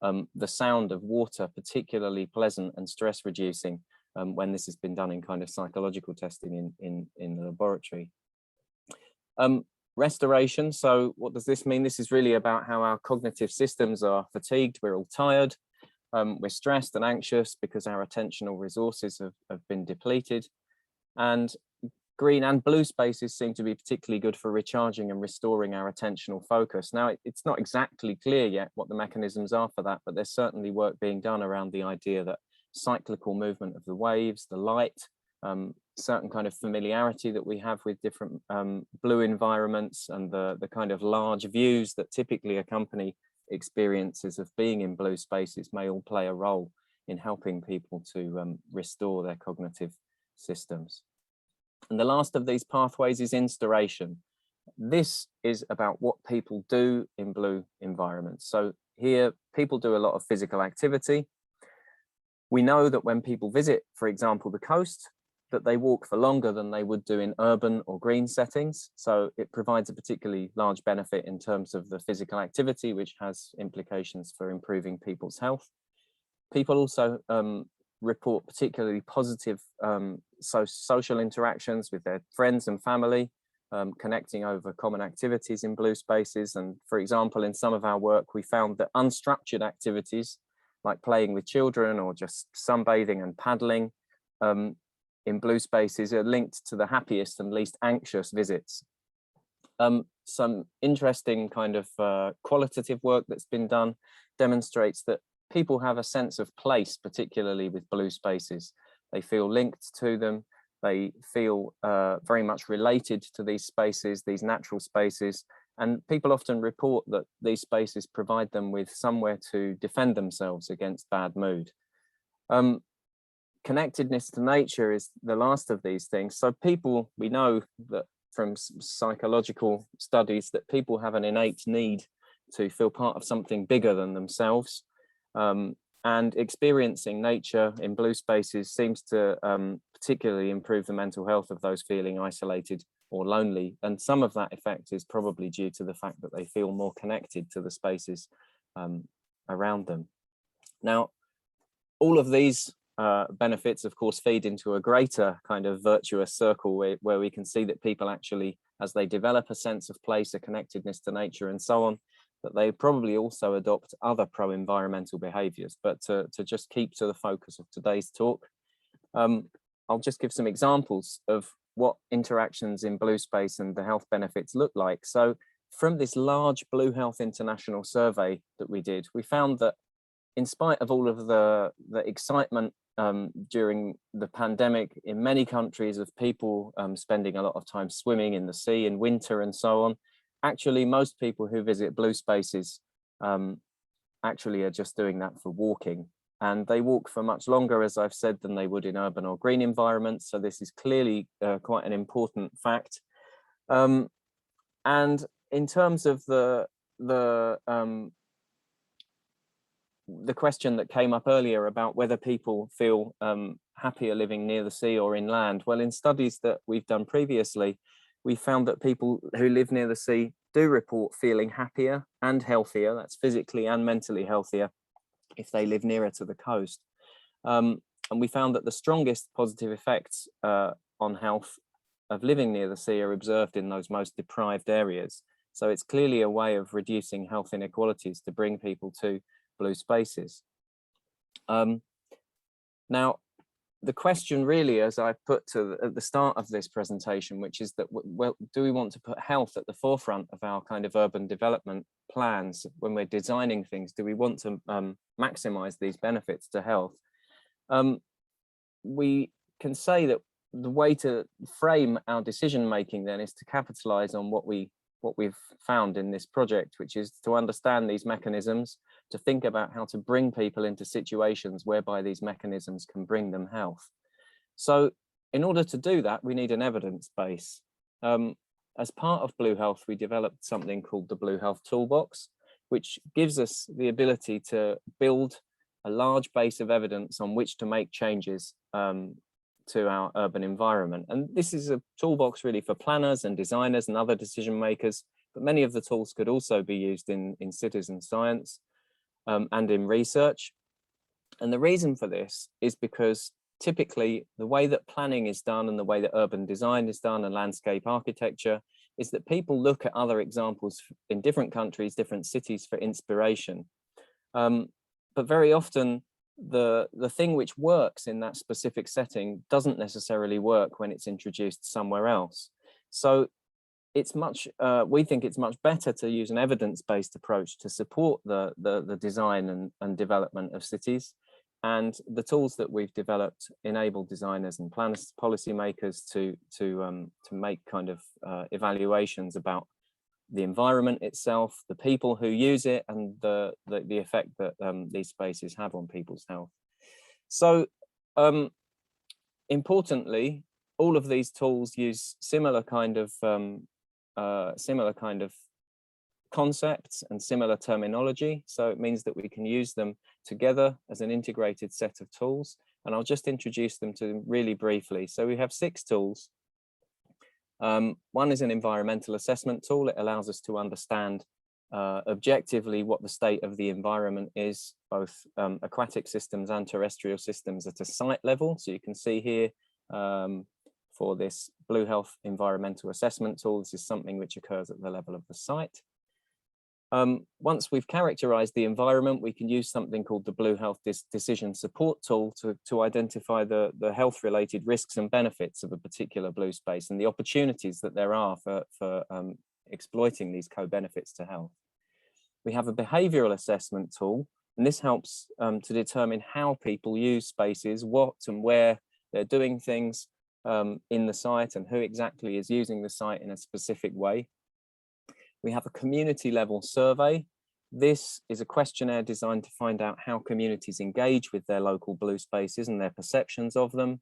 S4: the sound of water particularly pleasant and stress reducing when this has been done in kind of psychological testing in the laboratory. Restoration, so what does this mean? This is really about how our cognitive systems are fatigued, we're all tired. We're stressed and anxious because our attentional resources have been depleted. And green and blue spaces seem to be particularly good for recharging and restoring our attentional focus. Now, it's not exactly clear yet what the mechanisms are for that, but there's certainly work being done around the idea that cyclical movement of the waves, the light, certain kind of familiarity that we have with different blue environments, and the kind of large views that typically accompany experiences of being in blue spaces may all play a role in helping people to restore their cognitive systems. And the last of these pathways is instauration. This is about what people do in blue environments. So here people do a lot of physical activity. We know that when people visit, for example, the coast, that they walk for longer than they would do in urban or green settings. So it provides a particularly large benefit in terms of the physical activity, which has implications for improving people's health. People also report particularly positive social interactions with their friends and family, connecting over common activities in blue spaces. And for example, in some of our work, we found that unstructured activities like playing with children or just sunbathing and paddling in blue spaces are linked to the happiest and least anxious visits. Some interesting kind of qualitative work that's been done demonstrates that people have a sense of place, particularly with blue spaces. They feel linked to them. They feel very much related to these spaces, these natural spaces. And people often report that these spaces provide them with somewhere to defend themselves against bad mood. Connectedness to nature is the last of these things. So people, we know that from psychological studies that people have an innate need to feel part of something bigger than themselves. And experiencing nature in blue spaces seems to particularly improve the mental health of those feeling isolated or lonely. And some of that effect is probably due to the fact that they feel more connected to the spaces around them. Now, all of these benefits, of course, feed into a greater kind of virtuous circle where we can see that people actually, as they develop a sense of place, a connectedness to nature and so on, that they probably also adopt other pro-environmental behaviours. But to just keep to the focus of today's talk, I'll just give some examples of what interactions in blue space and the health benefits look like. So from this large Blue Health International survey that we did, we found that in spite of all of the excitement during the pandemic in many countries of people spending a lot of time swimming in the sea in winter and so on, actually most people who visit blue spaces actually are just doing that for walking. And they walk for much longer, as I've said, than they would in urban or green environments. So this is clearly quite an important fact. And in terms of the question that came up earlier about whether people feel happier living near the sea or inland, well, in studies that we've done previously, we found that people who live near the sea do report feeling happier and healthier, that's physically and mentally healthier, if they live nearer to the coast. And we found that the strongest positive effects on health of living near the sea are observed in those most deprived areas. So it's clearly a way of reducing health inequalities to bring people to blue spaces. Now, the question really, as I put at the start of this presentation, which is that, well, do we want to put health at the forefront of our kind of urban development plans when we're designing things? Do we want to maximize these benefits to health? We can say that the way to frame our decision making then is to capitalize on what we've found in this project, which is to understand these mechanisms, to think about how to bring people into situations whereby these mechanisms can bring them health. So in order to do that, we need an evidence base. As part of Blue Health, we developed something called the Blue Health Toolbox, which gives us the ability to build a large base of evidence on which to make changes to our urban environment. And this is a toolbox really for planners and designers and other decision makers, but many of the tools could also be used in citizen science and in research. And the reason for this is because typically the way that planning is done and the way that urban design is done and landscape architecture is that people look at other examples in different countries, different cities for inspiration. But very often the thing which works in that specific setting doesn't necessarily work when it's introduced somewhere else. So it's we think it's much better to use an evidence-based approach to support the design and development of cities. And the tools that we've developed enable designers and planners, policymakers to make kind of evaluations about the environment itself, the people who use it, and the effect that these spaces have on people's health. So importantly, all of these tools use similar kind of concepts and similar terminology. So it means that we can use them together as an integrated set of tools. And I'll just introduce them to really briefly. So we have 6 tools. One is an environmental assessment tool. It allows us to understand objectively what the state of the environment is, both aquatic systems and terrestrial systems at a site level. So you can see here for this Blue Health environmental assessment tool, this is something which occurs at the level of the site. Once we've characterized the environment, we can use something called the Blue Health Decision Support tool to identify the health-related risks and benefits of a particular blue space and the opportunities that there are for exploiting these co-benefits to health. We have a behavioral assessment tool, and this helps to determine how people use spaces, what and where they're doing things in the site, and who exactly is using the site in a specific way. We have a community level survey. This is a questionnaire designed to find out how communities engage with their local blue spaces and their perceptions of them.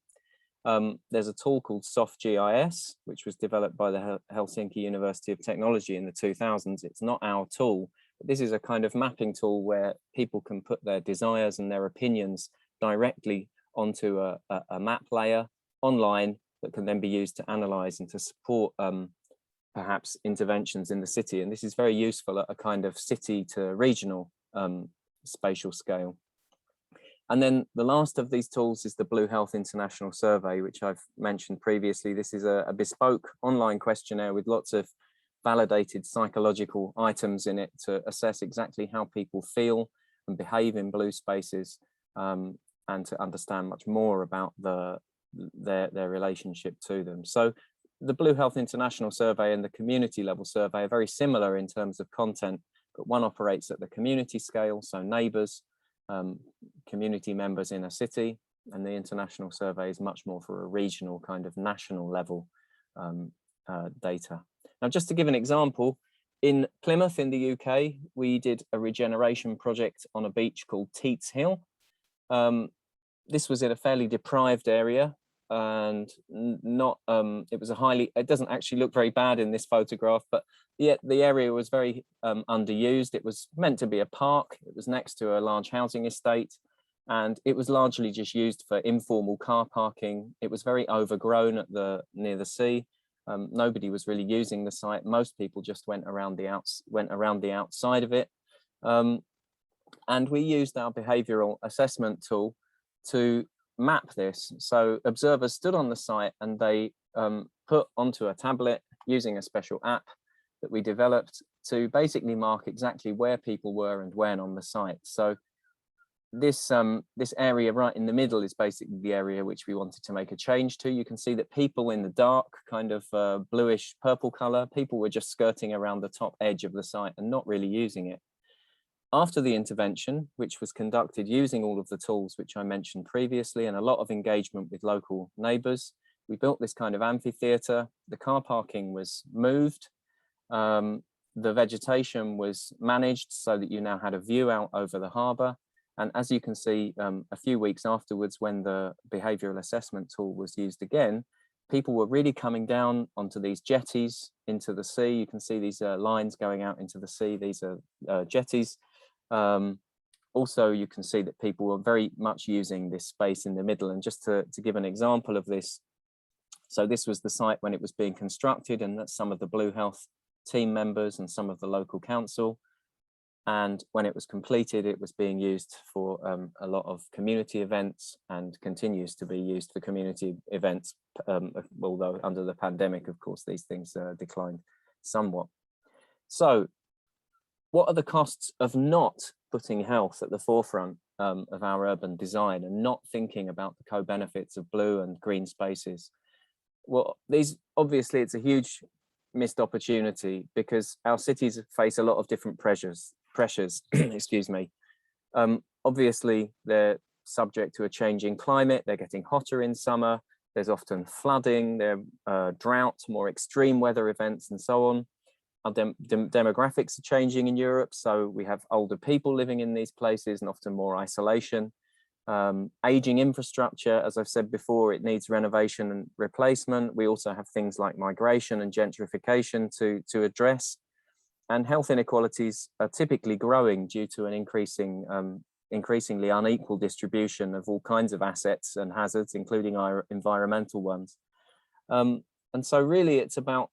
S4: There's a tool called SoftGIS, which was developed by the Helsinki University of Technology in the 2000s. It's not our tool, but this is a kind of mapping tool where people can put their desires and their opinions directly onto a map layer online that can then be used to analyze and to support perhaps interventions in the city. And this is very useful at a kind of city to regional spatial scale. And then the last of these tools is the Blue Health International Survey, which I've mentioned previously. This is a bespoke online questionnaire with lots of validated psychological items in it to assess exactly how people feel and behave in blue spaces, and to understand much more about their relationship to them. So the Blue Health International Survey and the community level survey are very similar in terms of content, but one operates at the community scale, so neighbours, community members in a city, and the international survey is much more for a regional kind of national level data. Now, just to give an example, in Plymouth in the UK, we did a regeneration project on a beach called Teats Hill. This was in a fairly deprived area, and not it was a highly, it doesn't actually look very bad in this photograph, but the area was very underused. It was meant to be a park. It was next to a large housing estate, and it was largely just used for informal car parking. It was very overgrown at near the sea. Nobody was really using the site. Most people just went around the outside of it, and we used our behavioural assessment tool to map this. So observers stood on the site and they put onto a tablet using a special app that we developed to basically mark exactly where people were and when on the site. So this area right in the middle is basically the area which we wanted to make a change to. You can see that people in the dark kind of bluish purple color, people were just skirting around the top edge of the site and not really using it. After the intervention, which was conducted using all of the tools which I mentioned previously and a lot of engagement with local neighbours, we built this kind of amphitheatre. The car parking was moved. The vegetation was managed so that you now had a view out over the harbour. And as you can see, a few weeks afterwards, when the behavioural assessment tool was used again, people were really coming down onto these jetties into the sea. You can see these lines going out into the sea. These are jetties. Also, you can see that people were very much using this space in the middle. And just to give an example of this, so this was the site when it was being constructed, and that's some of the Blue Health team members and some of the local council. And when it was completed, it was being used for a lot of community events and continues to be used for community events, although under the pandemic, of course, these things declined somewhat. So what are the costs of not putting health at the forefront of our urban design and not thinking about the co-benefits of blue and green spaces? Well, obviously it's a huge missed opportunity because our cities face a lot of different pressures, excuse me. Obviously they're subject to a changing climate, they're getting hotter in summer, there's often flooding, there are drought, more extreme weather events and so on. Our demographics are changing in Europe, so we have older people living in these places and often more isolation. Aging infrastructure, as I've said before, it needs renovation and replacement. We also have things like migration and gentrification to address. And health inequalities are typically growing due to an increasingly unequal distribution of all kinds of assets and hazards, including our environmental ones. And so really it's about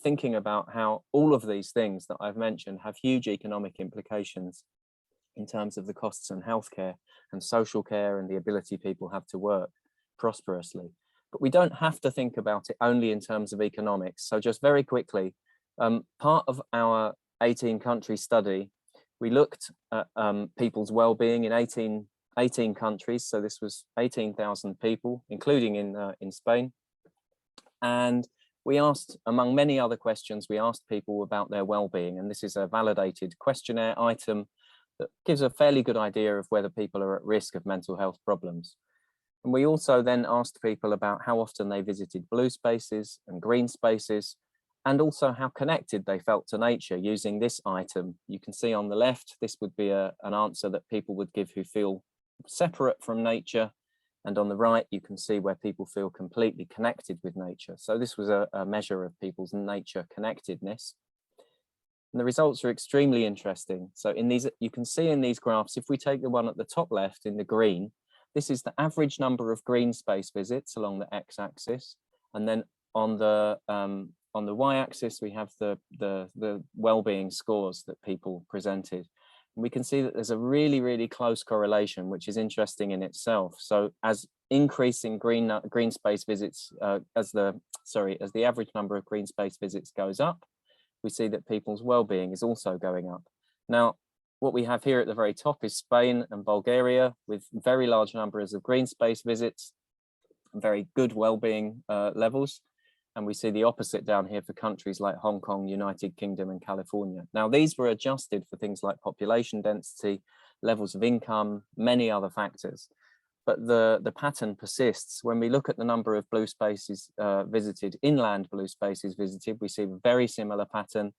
S4: thinking about how all of these things that I've mentioned have huge economic implications in terms of the costs in healthcare and social care and the ability people have to work prosperously. But we don't have to think about it only in terms of economics. So just very quickly, part of our 18-country study, we looked at people's well-being in 18 countries. So this was 18,000 people, including in Spain. And we asked, among many other questions, we asked people about their well-being. And this is a validated questionnaire item that gives a fairly good idea of whether people are at risk of mental health problems. And we also then asked people about how often they visited blue spaces and green spaces. and also how connected they felt to nature using this item. You can see on the left, this would be an answer that people would give who feel separate from nature. And on the right, you can see where people feel completely connected with nature. So this was a measure of people's nature connectedness. And the results are extremely interesting. So in these, you can see in these graphs, if we take the one at the top left in the green, this is the average number of green space visits along the x-axis. And then on the y-axis, we have the well-being scores that people presented. And we can see that there's a really, really close correlation, which is interesting in itself. So as increasing green space visits, as the average number of green space visits goes up, we see that people's well-being is also going up. Now, what we have here at the very top is Spain and Bulgaria with very large numbers of green space visits, very good well-being levels. And we see the opposite down here for countries like Hong Kong, United Kingdom and California. Now, these were adjusted for things like population density, levels of income, many other factors. But the pattern persists. When we look at the number of blue spaces visited, inland blue spaces visited, we see a very similar pattern.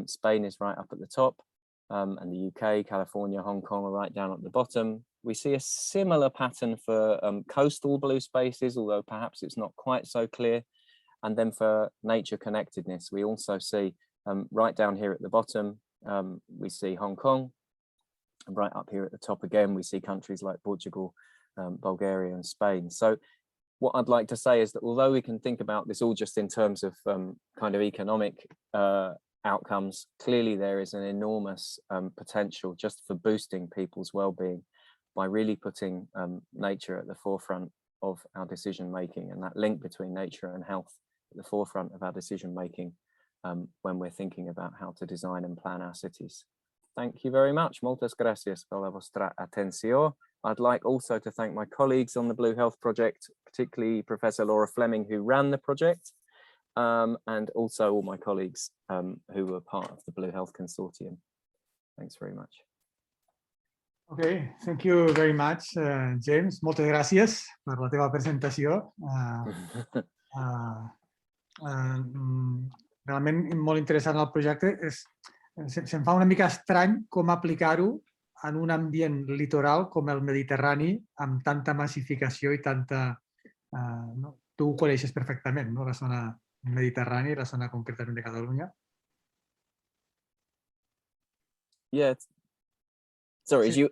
S4: Spain is right up at the top, and the UK, California, Hong Kong are right down at the bottom. We see a similar pattern for coastal blue spaces, although perhaps it's not quite so clear. And then for nature connectedness, we also see right down here at the bottom, we see Hong Kong, and right up here at the top again, we see countries like Portugal, Bulgaria and Spain. So what I'd like to say is that although we can think about this all just in terms of kind of economic outcomes, clearly there is an enormous potential just for boosting people's well-being by really putting nature at the forefront of our decision making, and that link between nature and health at the forefront of our decision making when we're thinking about how to design and plan our cities. Thank you very much. Moltes gràcies per la vostra atenció. I'd like also to thank my colleagues on the Blue Health Project, particularly Professor Laura Fleming, who ran the project, and also all my colleagues who were part of the Blue Health Consortium. Thanks very much.
S1: Okay, thank you very much, James. Moltes gràcies per la teva presentació. Realment molt interessant el projecte. Se'm fa una mica estrany com aplicar-ho en un ambient litoral com el Mediterrani, amb tanta massificació i tanta... Tu ho coneixes perfectament, no? La zona mediterrània i la zona concretament de Catalunya.
S4: Yeah. Sorry, so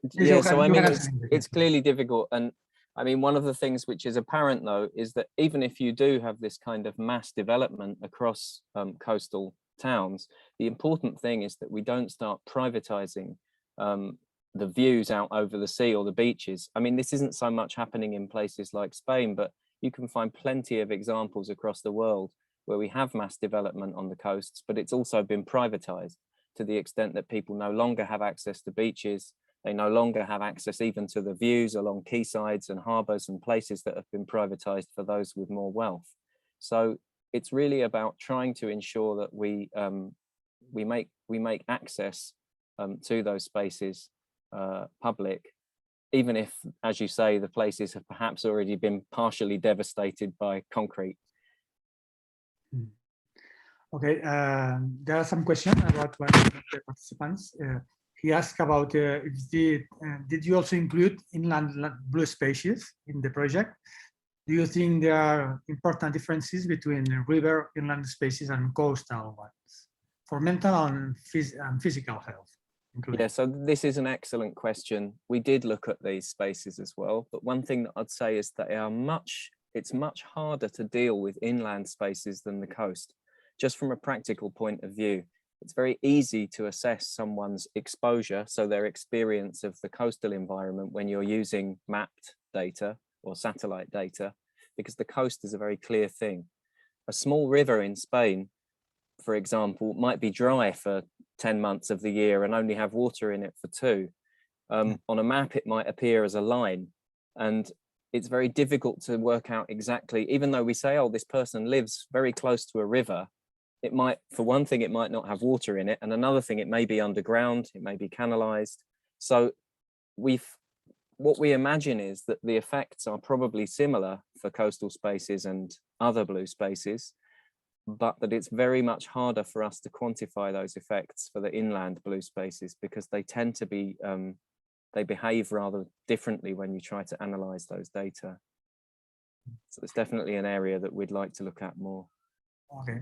S4: I mean, it's clearly difficult. And I mean, one of the things which is apparent, though, is that even if you do have this kind of mass development across coastal towns, the important thing is that we don't start privatizing the views out over the sea or the beaches. I mean, this isn't so much happening in places like Spain, but you can find plenty of examples across the world where we have mass development on the coasts, but it's also been privatized to the extent that people no longer have access to beaches. They no longer have access even to the views along quaysides and harbors and places that have been privatized for those with more wealth. So it's really about trying to ensure that we make access to those spaces public, even if, as you say, the places have perhaps already been partially devastated by concrete.
S1: Okay, there are some questions about one of the participants. He asked about did you also include inland blue spaces in the project? Do you think there are important differences between river inland spaces and coastal ones for mental and physical health?
S4: Yeah, so this is an excellent question. We did look at these spaces as well, but one thing that I'd say is that it's much harder to deal with inland spaces than the coast. Just from a practical point of view, it's very easy to assess someone's exposure, so their experience of the coastal environment when you're using mapped data or satellite data, because the coast is a very clear thing. A small river in Spain, for example, might be dry for 10 months of the year and only have water in it for 2. On a map, it might appear as a line, and it's very difficult to work out exactly, even though we say, oh, this person lives very close to a river, it might, for one thing, it might not have water in it, and another thing, it may be underground, it may be canalized. So what we imagine is that the effects are probably similar for coastal spaces and other blue spaces, but that it's very much harder for us to quantify those effects for the inland blue spaces because they tend to be, they behave rather differently when you try to analyze those data. So it's definitely an area that we'd like to look at more.
S1: Okay.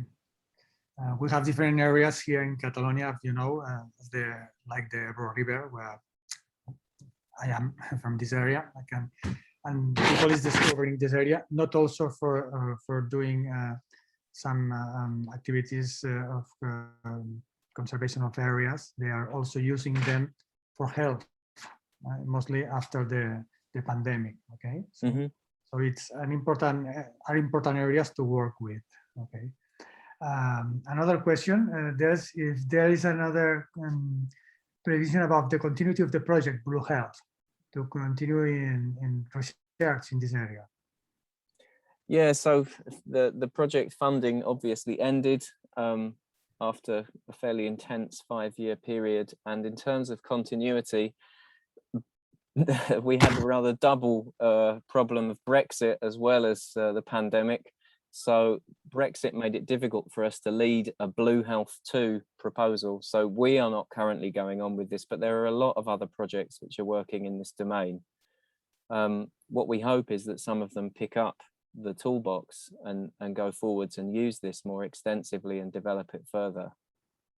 S1: We have different areas here in Catalonia, you know, like the Ebro River, where I am from this area. And people is discovering this area, not also for doing some activities of conservation of areas. They are also using them for health, mostly after the pandemic. Okay, so, so it's an important areas to work with. Okay. Another question: if there is another prevision about the continuity of the project Blue Health to continue in research in this area.
S4: Yeah, so the project funding obviously ended after a fairly intense 5-year period, and in terms of continuity, we had a rather double problem of Brexit as well as the pandemic. So Brexit made it difficult for us to lead a Blue Health 2 proposal. So we are not currently going on with this, but there are a lot of other projects which are working in this domain. What we hope is that some of them pick up the toolbox and go forwards and use this more extensively and develop it further.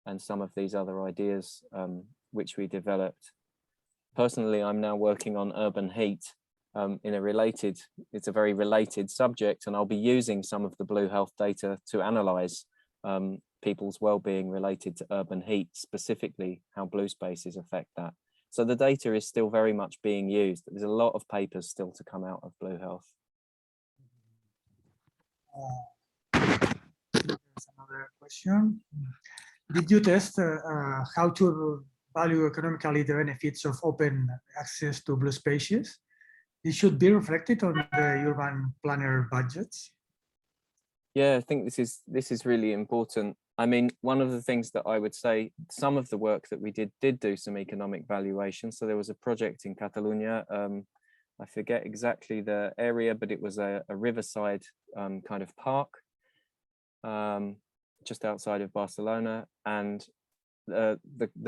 S4: And some of these other ideas which we developed. Personally, I'm now working on urban heat. It's a very related subject, and I'll be using some of the Blue Health data to analyze people's well-being related to urban heat, specifically how blue spaces affect that. So the data is still very much being used. There's a lot of papers still to come out of Blue Health.
S1: There's another question. Did you test how to value economically the benefits of open access to blue spaces? It should be reflected on the urban planner budgets.
S4: Yeah, I think this is really important. I mean, one of the things that I would say, some of the work that we did do some economic valuation. So there was a project in Catalonia. I forget exactly the area, but it was a riverside kind of park just outside of Barcelona, and the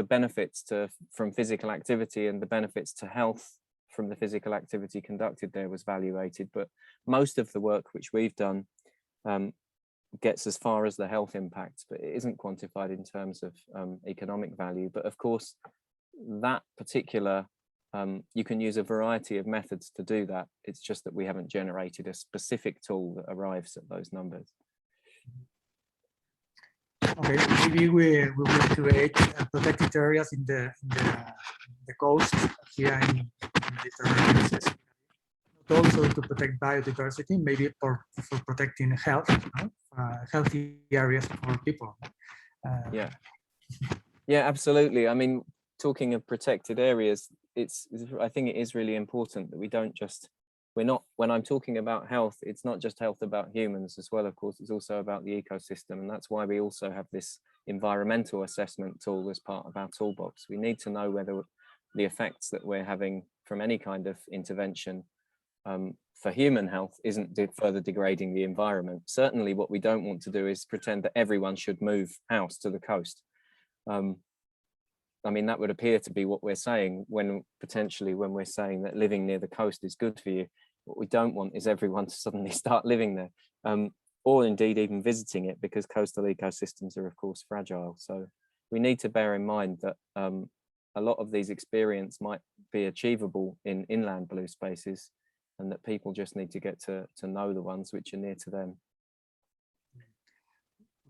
S4: benefits from physical activity and the benefits to health from the physical activity conducted there was valuated, but most of the work which we've done gets as far as the health impacts, but it isn't quantified in terms of economic value. But of course, that particular, you can use a variety of methods to do that. It's just that we haven't generated a specific tool that arrives at those numbers.
S1: Okay, maybe we will create protected areas in the coast here in the also to protect biodiversity, maybe for protecting health, healthy areas for people.
S4: Yeah, absolutely. I mean, talking of protected areas, I think it is really important that we don't just, when I'm talking about health, it's not just health about humans as well, of course, it's also about the ecosystem. And that's why we also have this environmental assessment tool as part of our toolbox. We need to know whether the effects that we're having from any kind of intervention for human health isn't further degrading the environment. Certainly what we don't want to do is pretend that everyone should move house to the coast. I mean, that would appear to be what we're saying when we're saying that living near the coast is good for you. What we don't want is everyone to suddenly start living there, or indeed even visiting it, because coastal ecosystems are of course fragile. So we need to bear in mind that a lot of these experiences might be achievable in inland blue spaces, and that people just need to get to know the ones which are near to them.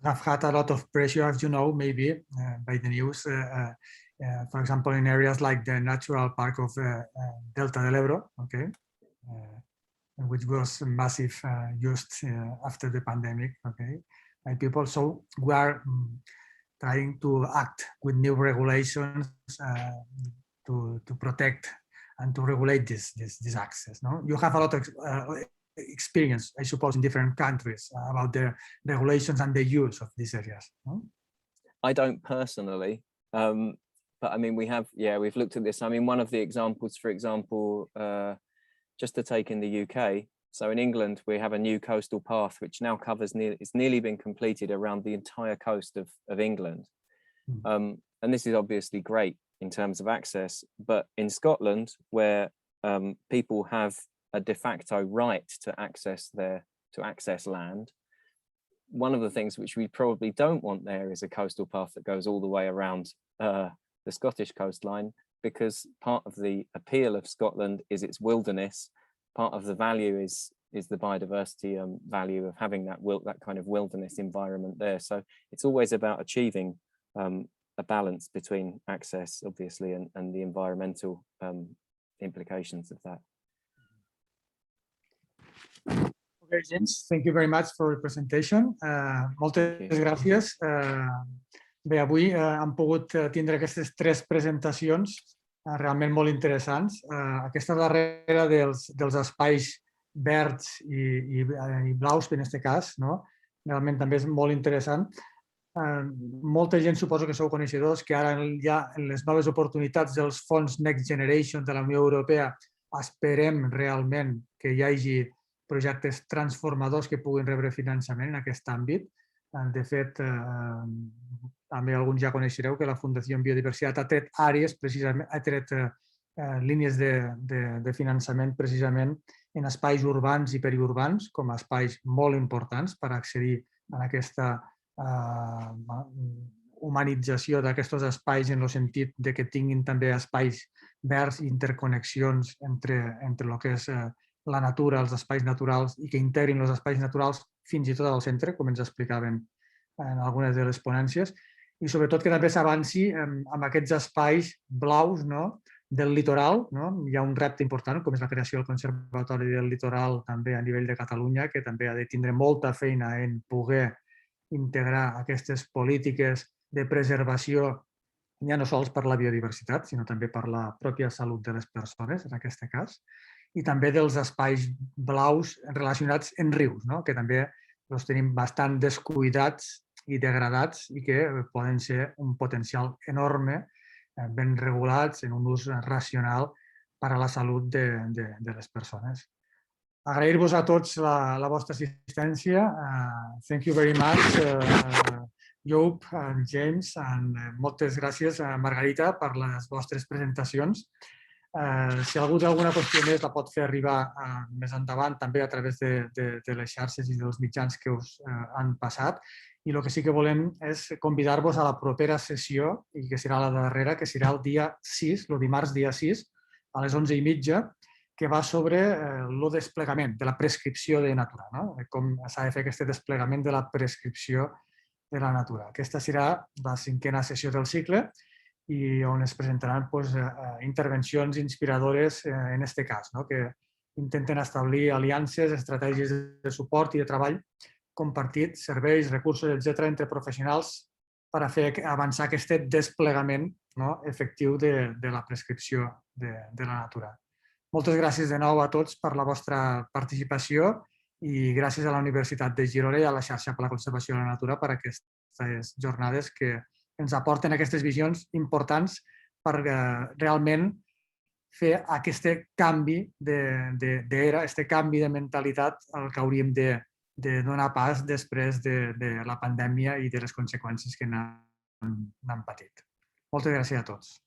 S1: Have had a lot of pressure, as you know, maybe by the news, for example, in areas like the natural park of Delta del Ebro, okay, which was massive used after the pandemic, okay, by people. So we are trying to act with new regulations to protect and to regulate this access. No, you have a lot of experience, I suppose, in different countries about the regulations and the use of these areas. No?
S4: I don't personally, but I mean, we've looked at this. I mean, one of the examples, for example, just to take in the UK, So in England, we have a new coastal path, which now covers, it's nearly been completed around the entire coast of England. And this is obviously great in terms of access, but in Scotland, where people have a de facto right to access land, one of the things which we probably don't want there is a coastal path that goes all the way around the Scottish coastline, because part of the appeal of Scotland is its wilderness. Part of the value is the biodiversity value of having that kind of wilderness environment there. So it's always about achieving a balance between access, obviously, and the environmental implications of that.
S1: Okay, James, thank you very much for your presentation. Moltes gràcies. Bé, avui hem pogut tindre aquestes 3 presentacions realment molt interessants. Aquesta darrera dels espais verds i blaus, en aquest cas, realment també és molt interessant. Molta gent suposo que sou coneixedors que ara hi ha les noves oportunitats dels fons Next Generation de la Unió Europea. Esperem realment que hi hagi projectes transformadors que puguin rebre finançament en aquest àmbit. De fet, també alguns ja coneixereu que la Fundació en Biodiversitat ha tret àrees, precisament, ha tret línies de finançament precisament en espais urbans i periurbans com a espais molt importants per accedir a aquesta humanització d'aquests espais en el sentit que tinguin també espais verds i interconnexions entre el que és la natura, els espais naturals, i que integrin els espais naturals fins i tot al centre, com ens explicaven en algunes de les ponències, i sobretot que també s'avanci amb aquests espais blaus del litoral. Hi ha un repte important, com és la creació del Conservatori del Litoral també a nivell de Catalunya, que també ha de tindre molta feina en poder integrar aquestes polítiques de preservació, ja no sols per la biodiversitat, sinó també per la pròpia salut de les persones, en aquest cas, i també dels espais blaus relacionats amb rius, que també els tenim bastant descuidats i degradats i que poden ser un potencial enorme, ben regulats, en un ús racional per a la salut de les persones. Agrair-vos a tots la vostra assistència. Thank you very much, Job and James, and moltes gràcies, Margarita, per les vostres presentacions. Si algú té alguna qüestió més la pot fer arribar més endavant també a través de les xarxes i dels mitjans que us han passat. I el que sí que volem és convidar-vos a la propera sessió, i que serà la darrera, que serà el dia 6, el dimarts dia 6, a les 11:30, que va sobre el desplegament de la prescripció de Natura, com s'ha de fer aquest desplegament de la prescripció de la Natura. Aquesta serà la 5a sessió del cicle, i on es presentaran intervencions inspiradores en aquest cas, que intenten establir aliances, estratègies de suport i de treball compartit, serveis, recursos, etc., entre professionals per a fer avançar aquest desplegament efectiu de la prescripció de la Natura. Moltes gràcies de nou a tots per la vostra participació i gràcies a la Universitat de Girona i a la Xarxa per la Conservació de la Natura per aquestes jornades que ens aporten aquestes visions importants per realment fer aquest canvi d'era, aquest canvi de mentalitat al que hauríem de donar pas després de la pandèmia i de les conseqüències que n'han patit. Moltes gràcies a tots.